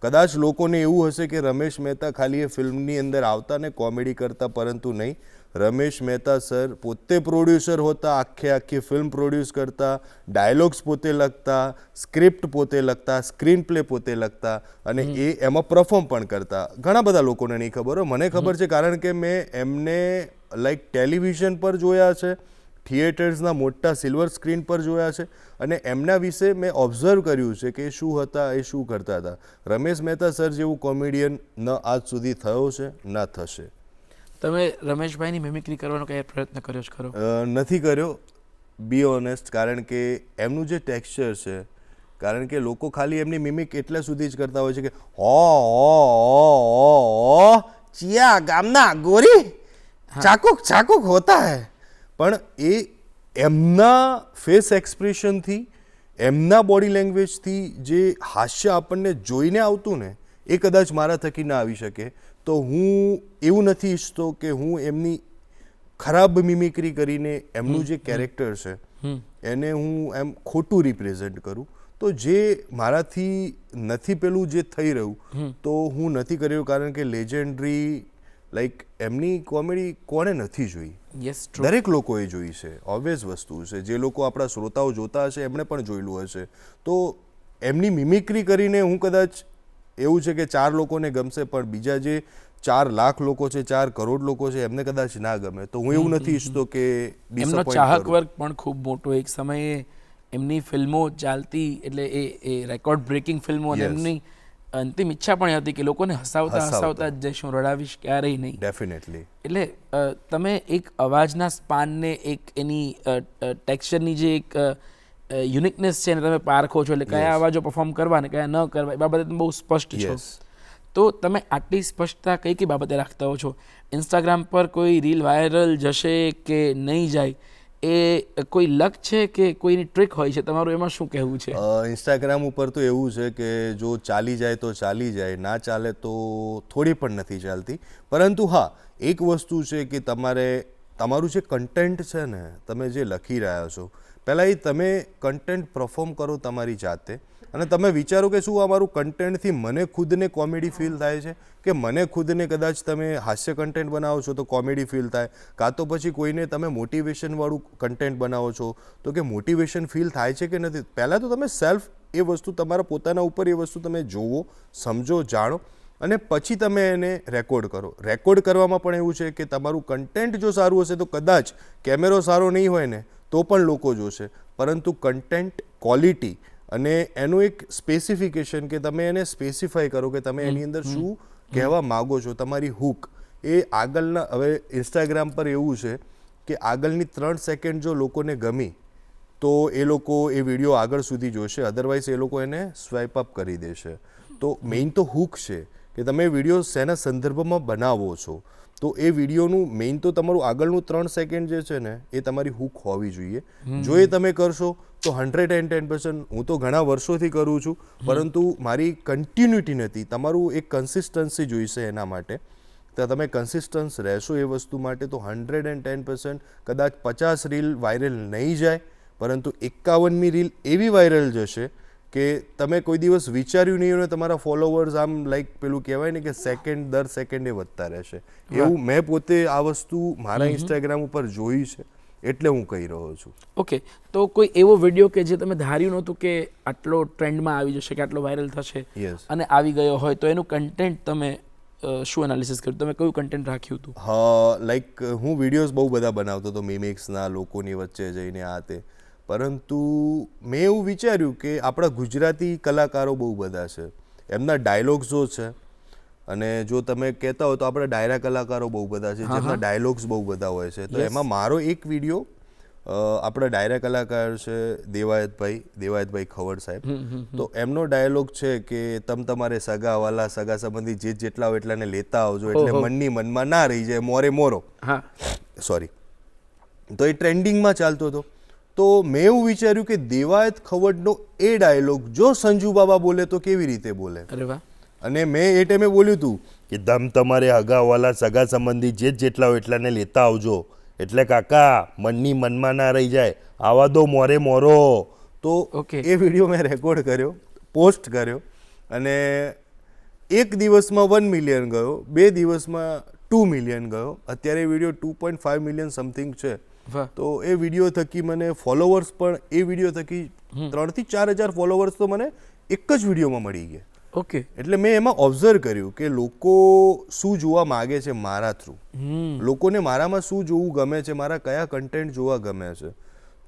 કદાચ લોકોને એવું હશે કે રમેશ મહેતા ખાલી એ ફિલ્મની અંદર આવતા ને કોમેડી કરતા, પરંતુ નહીં. રમેશ મહેતા સર પોતે પ્રોડ્યુસર હોતા, આખી ફિલ્મ પ્રોડ્યુસ કરતા, ડાયલોગ્સ પોતે લખતા, સ્ક્રિપ્ટ પોતે લખતા, સ્ક્રીન પ્લે પોતે લખતા અને એ એમાં પરફોર્મ પણ કરતા. ઘણા બધા લોકોને નહીં ખબર હોય, મને ખબર છે કારણ કે મેં એમને લાઈક ટેલિવિઝન પર જોયા છે, થિયેટર્સના મોટા સિલ્વર સ્ક્રીન પર જોયા છે અને એમના વિશે મેં ઓબ્ઝર્વ કર્યું છે કે શું હતા, એ શું કરતા હતા. રમેશ મહેતા સર જેવું કોમેડિયન ન આજ સુધી થયો છે, ના થશે. તમે રમેશભાઈની મિમિક્રી કરવાનો કઈ પ્રયત્ન કર્યો છે ખરો? નથી કર્યો, બી ઓનેસ્ટ, કારણ કે એમનું જે ટેક્સચર છે, કારણ કે લોકો ખાલી એમની મિમિક એટલા સુધી જ કરતા હોય છે કે હો ચિયા ગામના ગોરી ચાકુક ચાકુક હોતા હૈ, પણ એ એમના ફેસ એક્સપ્રેશનથી, એમના બોડી લેંગ્વેજથી જે હાસ્ય આપણને જોઈને આવતું ને, એ કદાચ મારા થકી ના આવી શકે. તો હું એવું નથી ઈચ્છતો કે હું એમની ખરાબ મિમિક્રી કરીને એમનું જે કેરેક્ટર છે એને હું એમ ખોટું રિપ્રેઝેન્ટ કરું. તો જે મારાથી નથી પેલું જે થઈ રહ્યું તો હું નથી કર્યું, કારણ કે લેજેન્ડરી લાઈક એમની કોમેડી કોણે નથી જોઈ? દરેક લોકોએ જોઈ છે, ઓબ્વિયસ વસ્તુ છે. જે લોકો આપણા શ્રોતાઓ જોતા હશે એમણે પણ જોયેલું હશે. તો એમની મિમિક્રી કરીને હું કદાચ એવું છે કે 4 લોકોને ગમશે, પણ બીજા જે 4 લાખ લોકો છે, 4 કરોડ લોકો છે, એમને કદાચ ના ગમે. તો હું એવું નથી ઈચ્છતો કે એમનો ચાહક વર્ગ પણ ખૂબ મોટો, એક સમયે એમની ફિલ્મો ચાલતી, એટલે એ રેકોર્ડ બ્રેકિંગ ફિલ્મો, અને એમની અંતિમ ઈચ્છા પણ હતી કે લોકોને હસાવતા જ જઈશું, રડાવીશ ક્યારેય નહીં. ડેફિનેટલી. એટલે તમે એક અવાજના સ્પાનને, એક એની ટેક્સચરની જે એક યુનિકનેસ છે ને તમે પારખો છો, એટલે કયા અવાજો પરફોર્મ કરવા ને કયા ન કરવા, એ બાબતે તમે બહુ સ્પષ્ટ છો. તો તમે આટલી સ્પષ્ટતા કઈ કઈ બાબતે રાખતા હો છો? ઇન્સ્ટાગ્રામ પર કોઈ રીલ વાયરલ જશે કે નહીં જાય, એ કોઈ લક છે કે કોઈની ટ્રીક હોય છે? તમારું એમાં શું કહેવું છે? ઇન્સ્ટાગ્રામ ઉપર તો એવું છે કે જો ચાલી જાય તો ચાલી જાય, ના ચાલે તો થોડી પણ નથી ચાલતી. પરંતુ હા, એક વસ્તુ છે કે તમારું જે કન્ટેન્ટ છે ને, તમે જે લખી રહ્યા છો, પહેલાં એ તમે કન્ટેન્ટ પરફોર્મ કરો તમારી જાતે, અને તમે વિચારો કે શું આ મારું કન્ટેન્ટથી મને ખુદને કોમેડી ફીલ થાય છે, કે મને ખુદને કદાચ તમે હાસ્ય કન્ટેન્ટ બનાવો છો તો કોમેડી ફીલ થાય, કાં તો પછી કોઈને તમે મોટિવેશનવાળું કન્ટેન્ટ બનાવો છો તો કે મોટિવેશન ફીલ થાય છે કે નથી. પહેલાં તો તમે સેલ્ફ એ વસ્તુ તમારા પોતાના ઉપર એ વસ્તુ તમે જોવો, સમજો, જાણો, અને પછી તમે એને રેકોર્ડ કરો. રેકોર્ડ કરવામાં પણ એવું છે કે તમારું કન્ટેન્ટ જો સારું હશે તો કદાચ કેમેરો સારો નહીં હોય ને તો પણ લોકો જોશે, પરંતુ કન્ટેન્ટ ક્વોલિટી અને એનું એક સ્પેસિફિકેશન, કે તમે એને સ્પેસિફાઈ કરો કે તમે એની અંદર શું કહેવા માગો છો, તમારી હૂક એ આગળના. હવે ઇન્સ્ટાગ્રામ પર એવું છે કે આગળની 3 સેકન્ડ જો લોકોને ગમી તો એ લોકો એ વિડીયો આગળ સુધી જોશે, અધરવાઇઝ એ લોકો એને સ્વાઇપ અપ કરી દેશે. તો મેઇન તો હૂક છે કે તમે વિડીયો શેના સંદર્ભમાં બનાવો છો. તો એ વિડીયોનું મેઇન તો તમારું આગળનું 3 સેકન્ડ જે છે ને એ તમારી હૂક હોવી જોઈએ. જો એ તમે કરશો તો 110% હું તો ઘણા વર્ષોથી કરું છું, પરંતુ મારી કન્ટિન્યુટી નથી. તમારું એક કન્સિસ્ટન્સી જોઈશે એના માટે. તો તમે કન્સિસ્ટન્સ રહેશો એ વસ્તુ માટે તો 110% કદાચ 50 રીલ વાયરલ નહીં જાય, પરંતુ 51મી રીલ એવી વાયરલ જશે કે તમે કોઈ દિવસ વિચાર્યું નહીં હોય, તમારા ફોલોવર્સ આમ લાઈક પેલું કહેવાય ને કે દર સેકન્ડે વધતા રહેશે. એવું મેં પોતે આ વસ્તુ મારા ઇન્સ્ટાગ્રામ ઉપર જોઈ છે, એટલે હું કહી રહ્યો છું. ઓકે, તો કોઈ એવો વિડીયો કે જે તમે ધાર્યું નહોતું કે આટલો ટ્રેન્ડમાં આવી જશે, કે આટલો વાયરલ થશે યસ. અને આવી ગયો હોય, તો એનું કન્ટેન્ટ તમે શું એનાલિસિસ કર્યું? તમે કયું કન્ટેન્ટ રાખ્યું હતું? હા, લાઈક હું વિડીયોઝ બહુ બધા બનાવતો હતો મિમિક્સના, લોકોની વચ્ચે જઈને આ તે, પરંતુ મેં એવું વિચાર્યું કે આપણા ગુજરાતી કલાકારો બહુ બધા છે, એમના ડાયલોગ્સો છે, અને જો તમે કહેતા હો તો આપણા ડાયરા કલાકારો બહુ બધા છે જેમના ડાયલોગ્સ બહુ બધા હોય છે. તો એમાં મારો એક વિડીયો આપણા ડાયરા કલાકાર છે દેવાયતભાઈ ખવડ સાહેબ, તો એમનો ડાયલોગ છે કે તમારે સગાવાલા સગા સંબંધી જેટલા હોય એટલાને લેતા આવજો, એટલે મનની મનમાં ના રહી જાય મોરે મોરો. સોરી. તો એ ટ્રેન્ડિંગમાં ચાલતો હતો. તો મેં એવું વિચાર્યું કે દેવાયત ખવડનો એ ડાયલોગ જો સંજુ બાબા બોલે તો કેવી રીતે બોલે. અરે વાહ. અને મેં એ ટાઈમે બોલ્યું હતું કે તમારે હગાવાલા સગા સંબંધી જેટલા હોય એટલાને લેતા આવજો, એટલે કાકા મનની મનમાં ના રહી જાય, આવા દો મોરે મોરો. તો એ વિડીયો મેં રેકોર્ડ કર્યો, પોસ્ટ કર્યો, અને એક દિવસમાં 1 મિલિયન ગયો, 2 દિવસમાં 2 મિલિયન ગયો, અત્યારે વિડીયો 2.5 મિલિયન સમથિંગ છે. તો એ વિડીયો થકી મને ફોલોવર્સ પણ એ વિડીયો થકી 3 થી 4 હજાર ફોલોવર્સ તો મને એક જ વિડીયોમાં મળી ગયા. ઓકે, એટલે મેં એમાં ઓબ્ઝર્વ કર્યું કે લોકો શું જોવા માગે છે મારા થ્રુ, લોકોને મારામાં શું જોવું ગમે છે, મારા કયા કન્ટેન્ટ જોવા ગમે છે.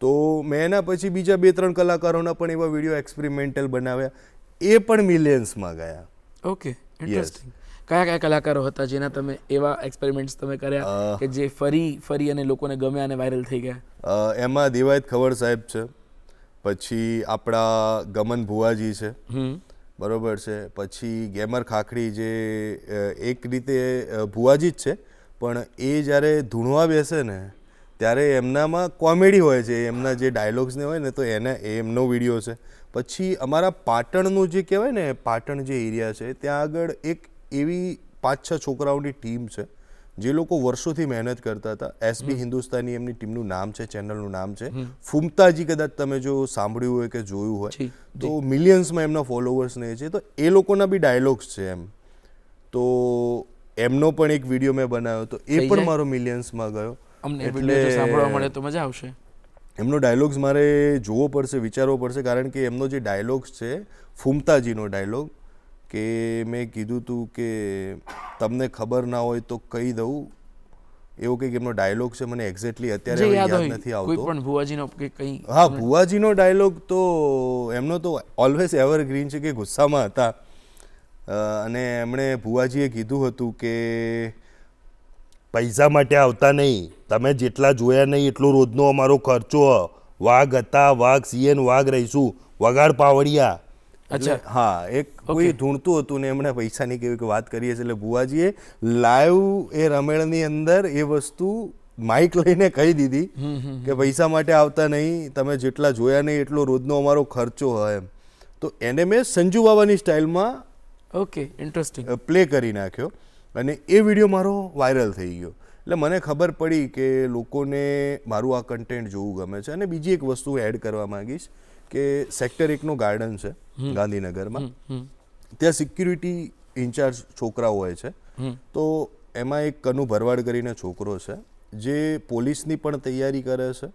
તો મેં એના પછી બીજા 2-3 કલાકારોના પણ એવા વિડીયો એક્સપેરિમેન્ટલ બનાવ્યા, એ પણ મિલિયન્સમાં ગયા. Okay, interesting. કયા કલાકારો હતા જેના તમે એવા એક્સપેરિમેન્ટ્સ તમે કર્યા કે જે ફરી અને લોકોને ગમ્યા અને વાયરલ થઈ ગયા? એમાં દેવાયત ખવડ સાહેબ છે, પછી આપણા ગમન ભુવાજી છે, બરોબર છે, પછી ગેમર ખાખડી જે એક રીતે ભુવાજી જ છે, પણ એ જ્યારે ધૂણવા બેસે ને ત્યારે એમનામાં કોમેડી હોય છે, એમના જે ડાયલોગ્સને હોય ને તો એમનો વિડીયો છે. પછી અમારા પાટણનું જે કહેવાય ને, પાટણ જે એરિયા છે ત્યાં આગળ એક એવી 5-6 છોકરાઓની ટીમ છે જે લોકો વર્ષોથી મહેનત કરતા હતા. એસબી હિન્દુસ્તાની એમની ટીમનું નામ છે, ચેનલનું નામ છે ફૂમતાજી. કદાચ તમે જો સાંભળ્યું હોય કે જોયું હોય તો મિલિયન્સમાં એમના ફોલોવર્સ ને છે. તો એ લોકોના બી ડાયલોગ્સ છે એમ. તો એમનો પણ એક વિડીયો મેં બનાવ્યો, તો એ પણ મારો મિલિયન્સમાં ગયો. એટલે સાંભળવા મળે તો મજા આવશે. એમનો ડાયલોગ્સ મારે જોવો પડશે, વિચારવો પડશે, કારણ કે એમનો જે ડાયલોગ્સ છે, ફૂમતાજીનો ડાયલોગ, કે મેં કીધું હતું કે તમને ખબર ના હોય તો કહી દઉં, એવો કંઈક એમનો ડાયલોગ છે, મને એક્ઝેક્ટલી અત્યારે યાદ નથી આવતો. હા, ભુવાજીનો ડાયલોગ તો એમનો તો ઓલવેઝ એવરગ્રીન છે, કે ગુસ્સામાં હતા અને એમણે ભુવાજીએ કીધું હતું કે પૈસા માટે આવતા નહીં, તમે જેટલા જોયા નહીં એટલો રોજનો અમારો ખર્ચો, વાઘ હતા, વાઘ સીએન વાઘ રહીશું, વગાડ પાવડિયા. હા, એક કોઈ ધૂણતું હતું ને એમણે પૈસાની કેવી વાત કરીએ છીએ, એટલે ભુવાજીએ લાઈવ એ રમેળની અંદર એ વસ્તુ માઇક લઈને કહી દીધી કે પૈસા માટે આવતા નહીં, તમે જેટલા જોયા નહીં એટલો રોજનો અમારો ખર્ચો હોય એમ. તો એને મેં સંજુ બાબાની સ્ટાઇલમાં ઇન્ટરેસ્ટિંગ પ્લે કરી નાખ્યો, અને એ વિડીયો મારો વાયરલ થઈ ગયો. એટલે મને ખબર પડી કે લોકોને મારું આ કન્ટેન્ટ જોવું ગમે છે. અને બીજી એક વસ્તુ એડ કરવા માંગીશ કે સેક્ટર 1નો ગાર્ડન છે ગાંધીનગરમાં, ત્યાં સિક્યુરિટી ઇન્ચાર્જ છોકરાઓ હોય છે. તો એમાં એક કનુ ભરવાડ કરીને છોકરો છે જે પોલીસની પણ તૈયારી કરે છે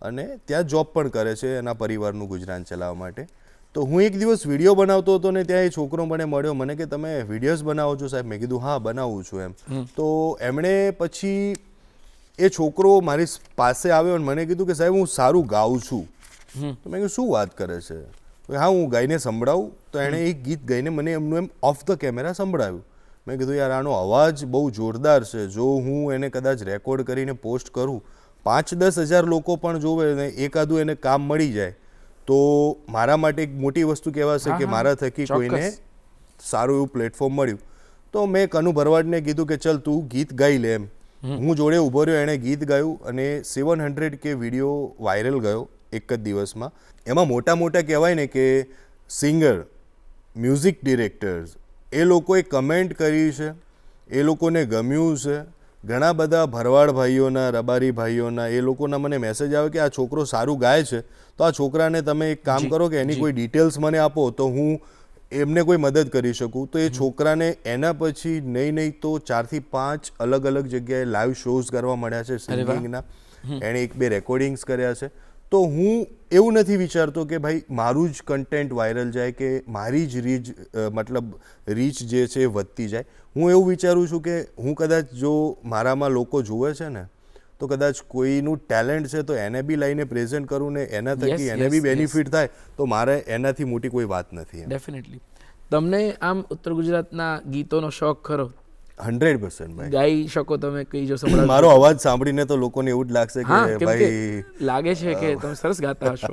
અને ત્યાં જોબ પણ કરે છે એના પરિવારનું ગુજરાન ચલાવવા માટે. તો હું એક દિવસ વિડીયો બનાવતો હતો ને ત્યાં એ છોકરો મને મળ્યો, મને કે તમે વિડીયોઝ બનાવો છો સાહેબ? મેં કીધું હા બનાવું છું એમ. તો એમણે પછી એ છોકરો મારી પાસે આવ્યો અને મને કીધું કે સાહેબ હું સારું ગાઉં છું. તો મેં કીધું શું વાત કરે છે? હા, હું ગાઈને સંભળાવું. તો એણે એક ગીત ગાઈને મને એમનું એમ ઓફ ધ કેમેરા સંભળાવ્યું. મેં કીધું યાર આનો અવાજ બહુ જોરદાર છે, જો હું એને કદાચ રેકોર્ડ કરીને પોસ્ટ કરું, 5-10 હજાર લોકો પણ જોવે ને એકાદું એને કામ મળી જાય તો મારા માટે એક મોટી વસ્તુ કહેવાશે કે મારા થકી કોઈને સારું એવું પ્લેટફોર્મ મળ્યું. તો મેં કનુ ભરવાડને કીધું કે ચલ તું ગીત ગાઈ લે એમ. હું જોડે ઊભો રહ્યો, એણે ગીત ગાયું અને 700K વિડીયો વાયરલ ગયો એક જ દિવસમાં. એમાં મોટા મોટા કહેવાય ને કે સિંગર, મ્યુઝિક ડિરેક્ટર્સ, એ લોકોએ કમેન્ટ કરી છે, એ લોકોને ગમ્યું છે. ઘણા બધા ભરવાડ ભાઈઓના, રબારી ભાઈઓના, એ લોકોના મને મેસેજ આવે કે આ છોકરો સારું ગાય છે, તો આ છોકરાને તમે એક કામ કરો કે એની કોઈ ડિટેલ્સ મને આપો તો હું એમને કોઈ મદદ કરી શકું. તો એ છોકરાને એના પછી નહીં તો 4 થી 5 અલગ અલગ જગ્યાએ લાઈવ શોઝ કરવા મળ્યા છે સિંગિંગના. એણે 1-2 રેકોર્ડિંગ્સ કર્યા છે. તો હું એવું નથી વિચારતો કે ભાઈ મારું જ કન્ટેન્ટ વાયરલ જાય કે મારી જ રીચ જે છે એ વધતી જાય. હું એવું વિચારું છું કે હું કદાચ જો મારામાં લોકો જુએ છે ને તો કદાચ કોઈનું ટેલેન્ટ છે તો એને બી લઈને પ્રેઝન્ટ કરું ને એના થકી એને બી બેનિફિટ થાય તો મારે એનાથી મોટી કોઈ વાત નથી. ડેફિનેટલી. તમને આમ ઉત્તર ગુજરાતના ગીતોનો શોખ ખરો? 100% ભાઈ. ગાઈ શકો તમે? કઈ જો સંભળાવો. મારો અવાજ સાંભળીને તો લોકોને એવું જ લાગશે કે ભાઈ લાગે છે કે તમે સરસ ગાતા હશો.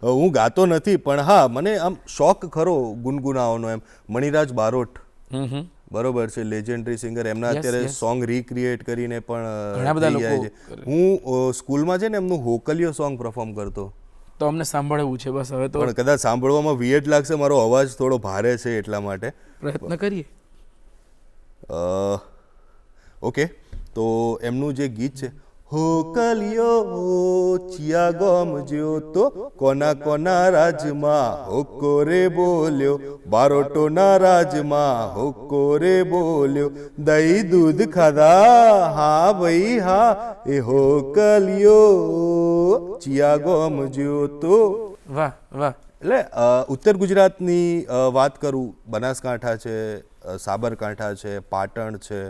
હું ગાતો નથી પણ હા મને આમ શોખ ખરો ગુનગુનાવાનો. એમ મણિરાજ બારોટ બરોબર છે, લેજેન્ડરી સિંગર, એમના અત્યારે સોંગ રીક્રિએટ કરીને પણ ઘણા બધા થઈ ગયા લોકો. છે. હું સ્કૂલમાં છે ને એમનું હોકલિયો સોંગ પરફોર્મ કરતો. તો અમને સાંભળવું છે બસ હવે તો. પણ કદાચ સાંભળવામાં વિયર્ડ લાગશે, મારો અવાજ થોડો ભારે છે એટલા માટે. પ્રયત્ન કરીએ. ઓકે, તો એમનું જે ગીત છે, હોકલિયો ચિયા ગમજો તો કોના કોના રાજમાં હોકો રે બોલ્યો, બારોટોના રાજમાં હોકો રે બોલ્યો, દહીં દૂધ ખાધા હા ભાઈ હા, એ હોકલિયો ચિયા ગમજો તો. વાહ વાહ. એટલે ઉત્તર ગુજરાતની વાત કરું, બનાસકાંઠા છે, સાબરકાંઠા છે, પાટણ છે,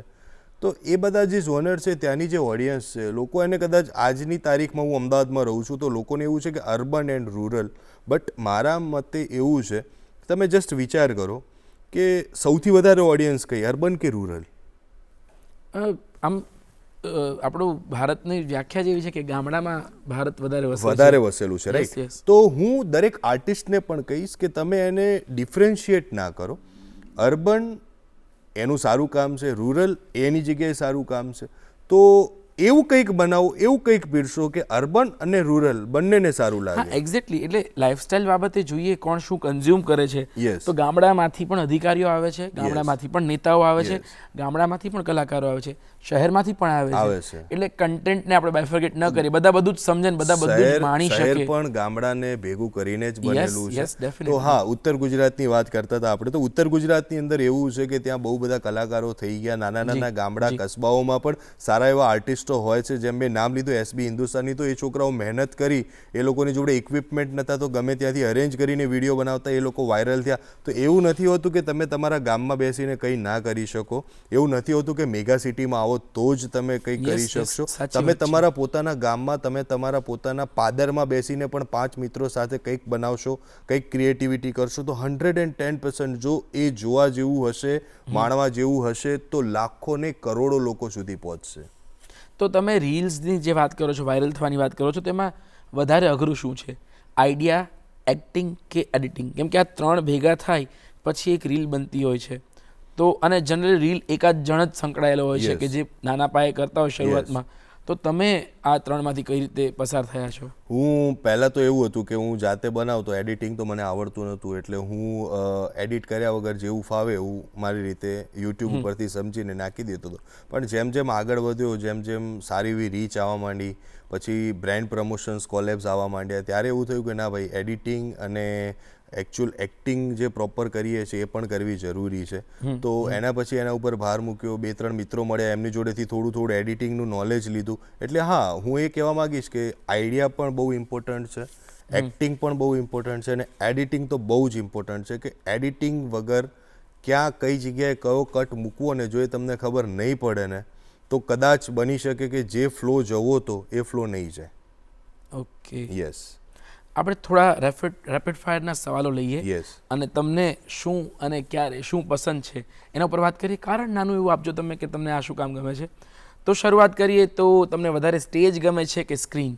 તો એ બધા જે ઝોનર છે ત્યાંની જે ઓડિયન્સ છે, લોકો એને કદાચ આજની તારીખમાં, હું અમદાવાદમાં રહું છું તો લોકોને એવું છે કે અર્બન એન્ડ રૂરલ, બટ મારા મતે એવું છે, તમે જસ્ટ વિચાર કરો કે સૌથી વધારે ઓડિયન્સ કઈ, અર્બન કે રૂરલ? આમ આપણું ભારતની વ્યાખ્યા જેવી છે કે ગામડામાં ભારત વધારે વસેલું છે, રાઈટ? તો હું દરેક આર્ટિસ્ટને પણ કહીશ કે તમે એને ડિફરન્શિએટ ના કરો. અર્બન એનું સારું કામ છે, રૂરલ એની જગ્યાએ સારું કામ છે, તો એવું કંઈક બનાવો, એવું કંઈક પીરસો કે અર્બન અને રૂરલ બંનેને સારું લાગે. હા, એક્ઝેક્ટલી. એટલે લાઇફસ્ટાઇલ બાબતે જોઈએ કોણ શું કન્ઝ્યુમ કરે છે. Yes. તો ગામડામાંથી પણ અધિકારીઓ આવે છે, ગામડામાંથી પણ નેતાઓ આવે છે, ગામડામાંથી પણ કલાકારો આવે છે, શહેરમાંથી પણ આવે છે. એટલે કન્ટેન્ટને આપણે બાયફર્ગેટ ન કરીએ, બધા બધું જ સમજે ને બધા બધું જ માણી શકે. શહેર પણ ગામડાને ભેગું કરીને જ બનેલું Yes, છે. definitely. તો હા, ઉત્તર ગુજરાતની વાત કરતા હતા આપણે, તો ઉત્તર ગુજરાતની અંદર એવું છે કે ત્યાં બહુ બધા કલાકારો થઈ ગયા. નાના નાના ગામડા કસ્બાઓમાં પણ સારા એવા આર્ટિસ્ટો હોય છે. જેમ મેં નામ લીધું SB હિન્દુસ્તાની, તો એ છોકરાઓ મહેનત કરી, એ લોકોની જોડે ઇક્વિપમેન્ટ નહોતા તો ગમે ત્યાંથી અરેન્જ કરીને વિડીયો બનાવતા, એ લોકો વાયરલ થયા. તો એવું નથી હોતું કે તમે તમારા ગામમાં બેસીને કંઈ ના કરી શકો, એવું નથી હોતું કે મેગા સિટીમાં આવો તો જ તમે કંઈ કરી શકશો. તમે તમારા પોતાના ગામમાં, તમે તમારા પોતાના પાદરમાં બેસીને પણ 5 મિત્રો સાથે કંઈક બનાવશો, કંઈક ક્રિએટિવિટી કરશો, તો 110% જો એ જોવા જેવું હશે, માણવા જેવું હશે, તો લાખો ને કરોડો લોકો સુધી પહોંચશે. તો તમે રીલ્સની જે વાત કરો છો, વાયરલ થવાની વાત કરો છો, તેમાં વધારે અઘરું શું છે? આઈડિયા, એક્ટિંગ કે એડિટિંગ? કેમ કે આ 3 ભેગા થાય પછી એક રીલ બનતી હોય છે. તો અને જનરલી રીલ એકાદ જણ જ સંકળાયેલો હોય છે કે જે નાના પાયે કરતા હોય શરૂઆતમાં. તો તમે આ 3માંથી કઈ રીતે પસાર થયા છો? હું પહેલાં તો એવું હતું કે હું જાતે બનાવતો, એડિટિંગ તો મને આવડતું નહોતું, એટલે હું એડિટ કર્યા વગર જેવું ફાવે એવું મારી રીતે યુટ્યુબ ઉપરથી સમજીને નાખી દેતો હતો. પણ જેમ જેમ આગળ વધ્યો, જેમ જેમ સારી એવી રીચ આવવા માંડી, પછી બ્રાન્ડ પ્રમોશન્સ, કોલેબ્સ આવવા માંડ્યા, ત્યારે એવું થયું કે ના ભાઈ, એડિટિંગ અને એકચ્યુઅલ એક્ટિંગ જે પ્રોપર કરીએ છીએ એ પણ કરવી જરૂરી છે. તો એના પછી એના ઉપર ભાર મૂક્યો. 2-3 મિત્રો મળ્યા, એમની જોડેથી થોડું એડિટિંગનું નોલેજ લીધું. એટલે હા, હું એ કહેવા માંગીશ કે આઈડિયા પણ બહુ ઇમ્પોર્ટન્ટ છે, એક્ટિંગ પણ બહુ ઇમ્પોર્ટન્ટ છે, અને એડિટિંગ તો બહુ જ ઇમ્પોર્ટન્ટ છે. કે એડિટિંગ વગર ક્યાં કઈ જગ્યાએ કયો કટ મૂકવો ને જો એ તમને ખબર નહીં પડે ને તો કદાચ બની શકે કે જે ફ્લો જવો તો એ ફ્લો નહીં જાય. Okay, yes. આપણે થોડા રેપિડ ફાયરના સવાલો લઈએ યસ. અને તમને શું અને ક્યારે શું પસંદ છે એના ઉપર વાત કરીએ. કારણ નાનું એવું આપજો તમે કે તમને આ શું કામ ગમે છે. તો શરૂઆત કરીએ તો તમને વધારે સ્ટેજ ગમે છે કે સ્ક્રીન?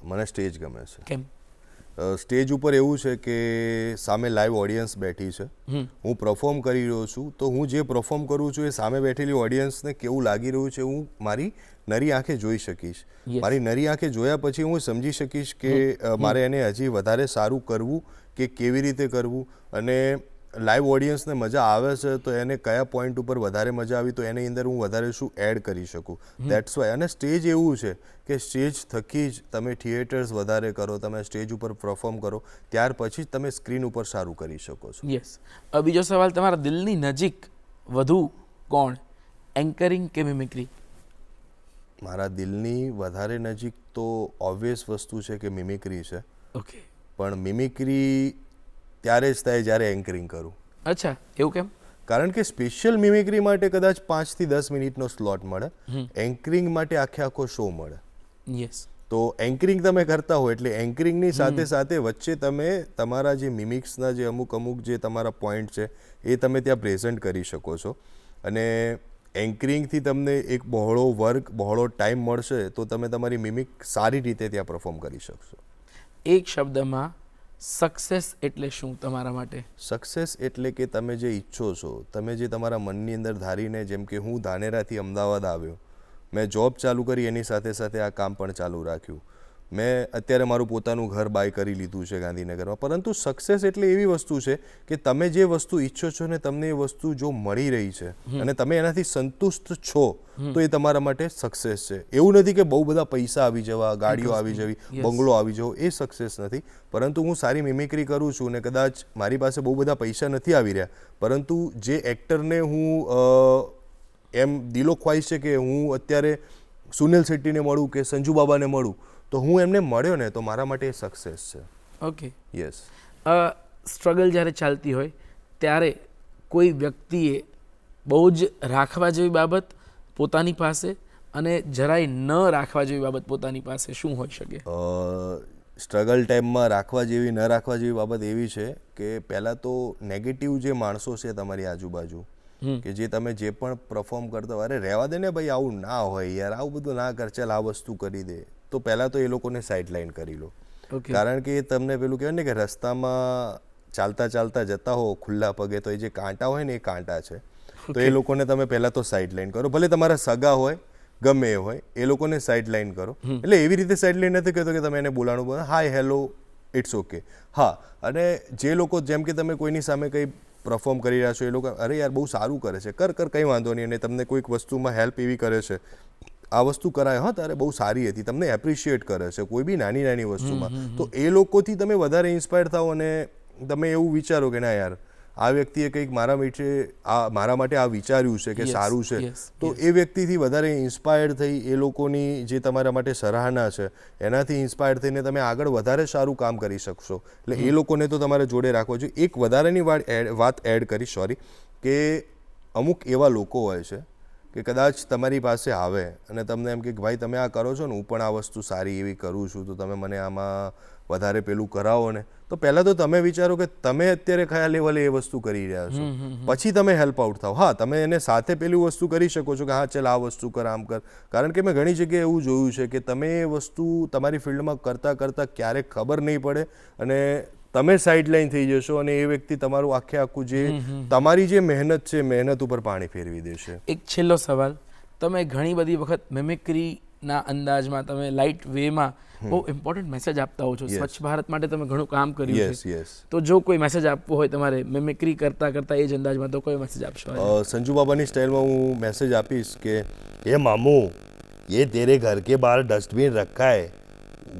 મને સ્ટેજ ગમે છે. કેમ? સ્ટેજ ઉપર એવું છે કે સામે લાઈવ ઓડિયન્સ બેઠી છે, હું પરફોર્મ કરી રહ્યો છું, તો હું જે પરફોર્મ કરું છું એ સામે બેઠેલી ઓડિયન્સને કેવું લાગી રહ્યું છે હું મારી નરી આંખે જોઈ શકીશ. મારી નરી આંખે જોયા પછી હું સમજી શકીશ કે મારે એને હજી વધારે સારું કરવું કે કેવી રીતે કરવું, અને લાઈવ ઓડિયન્સને મજા આવે છે તો એને કયા પોઈન્ટ ઉપર વધારે મજા આવી તો એની અંદર હું વધારે શું એડ કરી શકું. That's why. અને સ્ટેજ એવું છે કે સ્ટેજ થકી જ તમે થિયેટર્સ વધારે કરો, તમે સ્ટેજ ઉપર પરફોર્મ કરો, ત્યાર પછી જ તમે સ્ક્રીન ઉપર સારું કરી શકો છો. યસ. બીજો સવાલ, તમારા દિલની નજીક વધુ કોણ, એન્કરિંગ કે મિમિક્રી? મારા દિલની વધારે નજીક તો ઓબ્વિયસ વસ્તુ છે કે મિમિક્રી છે, ઓકે. પણ મિમિક્રી ત્યારે જ થાય જ્યારે એન્કરિંગ કરું. અચ્છા, એવું કેમ? કારણ કે સ્પેશિયલ મિમિક્રી માટે કદાચ 5 થી 10 મિનિટનો સ્લોટ મળે, એન્કરિંગ માટે આખો શો મળે. યસ. તો એન્કરિંગ તમે કરતા હો એટલે એન્કરિંગની સાથે સાથે વચ્ચે તમે તમારા જે મિમિક્સના જે અમુક જે તમારા પોઈન્ટ છે એ તમે ત્યાં પ્રેઝન્ટ કરી શકો છો, અને એન્કરિંગથી તમને એક બહોળો વર્ક, બહોળો ટાઈમ મળશે તો તમે તમારી મિમિક સારી રીતે ત્યાં પરફોર્મ કરી શકશો. એક શબ્દમાં સક્સેસ એટલે શું તમારા માટે? સક્સેસ એટલે કે તમે જે ઈચ્છો છો, તમે જે તમારા મનની અંદર ધારીને, જેમ કે હું ધાનેરાથી અમદાવાદ આવ્યો, મેં જોબ ચાલુ કરી, એની સાથે સાથે આ કામ પણ ચાલુ રાખ્યું, મેં અત્યારે મારું પોતાનું ઘર બાય કરી લીધું છે ગાંધીનગરમાં. પરંતુ સક્સેસ એટલે એવી વસ્તુ છે કે તમે જે વસ્તુ ઈચ્છો છો ને તમને એ વસ્તુ જો મળી રહી છે અને તમે એનાથી સંતુષ્ટ છો તો એ તમારા માટે સક્સેસ છે. એવું નથી કે બહુ બધા પૈસા આવી જવા, ગાડીઓ આવી જવી, બંગલો આવી જવો, એ સક્સેસ નથી. પરંતુ હું સારી મિમિક્રી કરું છું ને કદાચ મારી પાસે બહુ બધા પૈસા નથી આવી રહ્યા, પરંતુ જે એક્ટરને હું એમ દિલો ખ્વાહિશ છે કે હું અત્યારે સુનિલ શેટ્ટીને મળું કે સંજુ બાબાને મળું, તો હું એમને મળ્યો ને તો મારા માટે સક્સેસ છે. ઓકે. યસ. સ્ટ્રગલ જ્યારે ચાલતી હોય ત્યારે કોઈ વ્યક્તિએ બહુ જ રાખવા જેવી બાબત પોતાની પાસે અને જરાય ન રાખવા જેવી બાબત પોતાની પાસે શું હોઈ શકે? સ્ટ્રગલ ટાઈમમાં રાખવા જેવી, ન રાખવા જેવી બાબત એવી છે કે પહેલાં તો નેગેટિવ જે માણસો છે તમારી આજુબાજુ, કે જે તમે જે પણ પરફોર્મ કરતા હોય, અરે રહેવા દે ને ભાઈ, આવું ના હોય યાર, આવું બધું ના કર, ચાલ આ વસ્તુ કરી દે, તો પહેલાં તો એ લોકોને સાઇડલાઇન કરી લો. કારણ કે એ તમને પેલું કહેવાય ને કે રસ્તામાં ચાલતા ચાલતા જતા હો ખુલ્લા પગે, તો એ જે કાંટા હોય ને એ કાંટા છે, તો એ લોકોને તમે પહેલાં તો સાઇડલાઇન કરો. ભલે તમારા સગા હોય, ગમે એ હોય, એ લોકોને સાઇડલાઇન કરો. એટલે એવી રીતે સાઇડલાઇન નથી કહેતો કે તમે એને બોલાણું, હાય હેલો ઇટ્સ ઓકે. હા, અને જે લોકો, જેમ કે તમે કોઈની સામે કંઈ પરફોર્મ કરી રહ્યા છો, એ લોકો અરે યાર બહુ સારું કરે છે, કર કંઈ વાંધો નહીં, અને તમને કોઈક વસ્તુમાં હેલ્પ એવી કરે છે, આ વસ્તુ કરાય, હા તારે બહુ સારી હતી, તમને એપ્રિશિએટ કરે છે કોઈ બી નાની નાની વસ્તુમાં, તો એ લોકોથી તમે વધારે ઇન્સ્પાયર થાઓ અને તમે એવું વિચારો કે ના યાર આ વ્યક્તિએ કંઈક મારા માટે આ વિચાર્યું છે કે સારું છે, તો એ વ્યક્તિથી વધારે ઇન્સ્પાયર થઈ, એ લોકોની જે તમારા માટે સરાહના છે એનાથી ઇન્સ્પાયર થઈને તમે આગળ વધારે સારું કામ કરી શકશો. એટલે એ લોકોને તો તમારે જોડે રાખવો જોઈએ. એક વધારાની વાત એડ કરી, સોરી, કે અમુક એવા લોકો હોય છે કે કદાચ તમારી પાસે આવે અને તમને એમ કે ભાઈ તમે આ કરો છો ને, હું પણ આ વસ્તુ સારી એવી કરું છું, તો તમે મને આમાં વધારે પેલું કરાવો ને, તો પહેલાં તો તમે વિચારો કે તમે અત્યારે કયા લેવલે એ વસ્તુ કરી રહ્યા છો, પછી તમે હેલ્પ આઉટ થાઓ. હા, તમે એને સાથે પેલી વસ્તુ કરી શકો છો કે હા ચાલ આ વસ્તુ કર, આમ કર. કારણ કે મેં ઘણી જગ્યાએ એવું જોયું છે કે તમે એ વસ્તુ તમારી ફિલ્ડમાં કરતાં કરતાં ક્યારેક ખબર નહીં પડે અને તમે સાઇડલાઇન થઈ જશો અને એ વ્યક્તિ તમારું આખું જે તમારી જે મહેનત છે, મહેનત ઉપર પાણી ફેરવી દેશે. એક છેલ્લો સવાલ, તમે ઘણી બધી વખત મિમિક્રીના અંદાજમાં, તમે લાઇટ વેમાં બહુ ઇમ્પોર્ટન્ટ મેસેજ આપતા હો છો. સ્વચ્છ ભારત માટે તમે ઘણું કામ કર્યું છે, તો જો કોઈ મેસેજ આપવો હોય તમારે મિમિક્રી કરતાં કરતાં એ જ અંદાજમાં, તો કોઈ મેસેજ આપશો? સંજુ બાબાની સ્ટાઇલમાં હું મેસેજ આપીશ કે ये मामू, ये तेरे घर के बाहर डस्टबिन रखा है,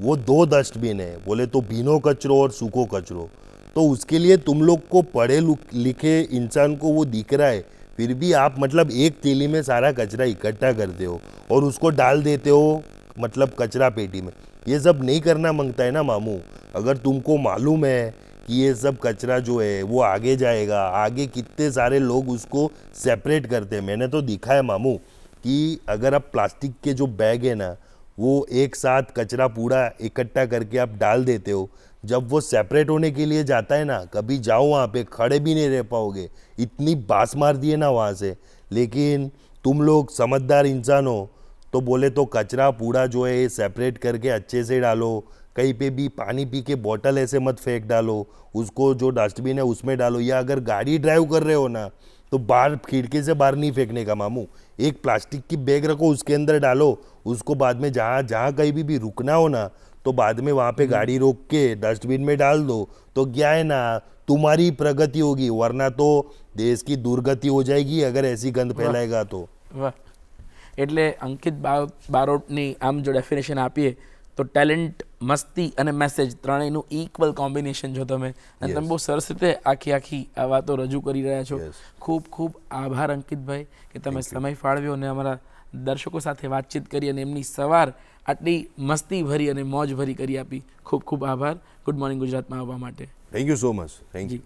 वो 2 डस्टबिन है, बोले तो भीनो कचरो और सूखो कचरो, तो उसके लिए तुम लोग को पढ़े लिखे इंसान को वो दिख रहा है, फिर भी आप मतलब एक थैली में सारा कचरा इकट्ठा करते हो और उसको डाल देते हो मतलब कचरा पेटी में. ये सब नहीं करना मांगता है ना मामू. अगर तुमको मालूम है कि ये सब कचरा जो है वो आगे जाएगा, आगे कितने सारे लोग उसको सेपरेट करते हैं. मैंने तो दिखा है मामू कि अगर आप प्लास्टिक के जो बैग है ना, वो एक साथ कचरा पूरा इकट्ठा करके आप डाल देते हो, जब वो सेपरेट होने के लिए जाता है ना, कभी जाओ वहाँ पे खड़े भी नहीं रह पाओगे, इतनी बास मार दिए ना वहाँ से. लेकिन तुम लोग समझदार इंसान हो, तो बोले तो कचरा पूरा जो है सेपरेट करके अच्छे से डालो, कहीं पे भी पानी पी के बॉटल ऐसे मत फेंक डालो, उसको जो डस्टबिन है उसमें डालो, या अगर गाड़ी ड्राइव कर रहे हो ना तो बाहर खिड़की से बाहर नहीं फेंकने का मामू, एक प्लास्टिक की बैग रखो उसके अंदर डालो, उसको बाद में जहाँ जहाँ कहीं भी रुकना हो ना तो बाद में वहाँ पे गाड़ी रोक के डस्टबिन में डाल दो, तो क्या है ना तुम्हारी प्रगति होगी, वरना तो देश की दुर्गति हो जाएगी अगर ऐसी गंद फैलाएगा तो। વાહ, એટલે અંકિત બારોટની આમ જો ડેફિનેશન આપીએ તો ટેલેન્ટ, મસ્તી અને મેસેજ ત્રણેયનું ઇક્વલ કોમ્બિનેશન જો તમે, અને તમે બહુ સરસ રીતે આખી આ વાતો રજૂ કરી રહ્યા છો. ખૂબ ખૂબ આભાર અંકિતભાઈ કે તમે સમય ફાળવ્યો અને અમારા દર્શકો સાથે વાતચીત કરી અને એમની સવાર આટલી મસ્તી ભરી અને મોજ ભરી કરી આપી. ખૂબ ખૂબ આભાર ગુડ મોર્નિંગ ગુજરાતમાં આવવા માટે. Thank you so much. Thank you.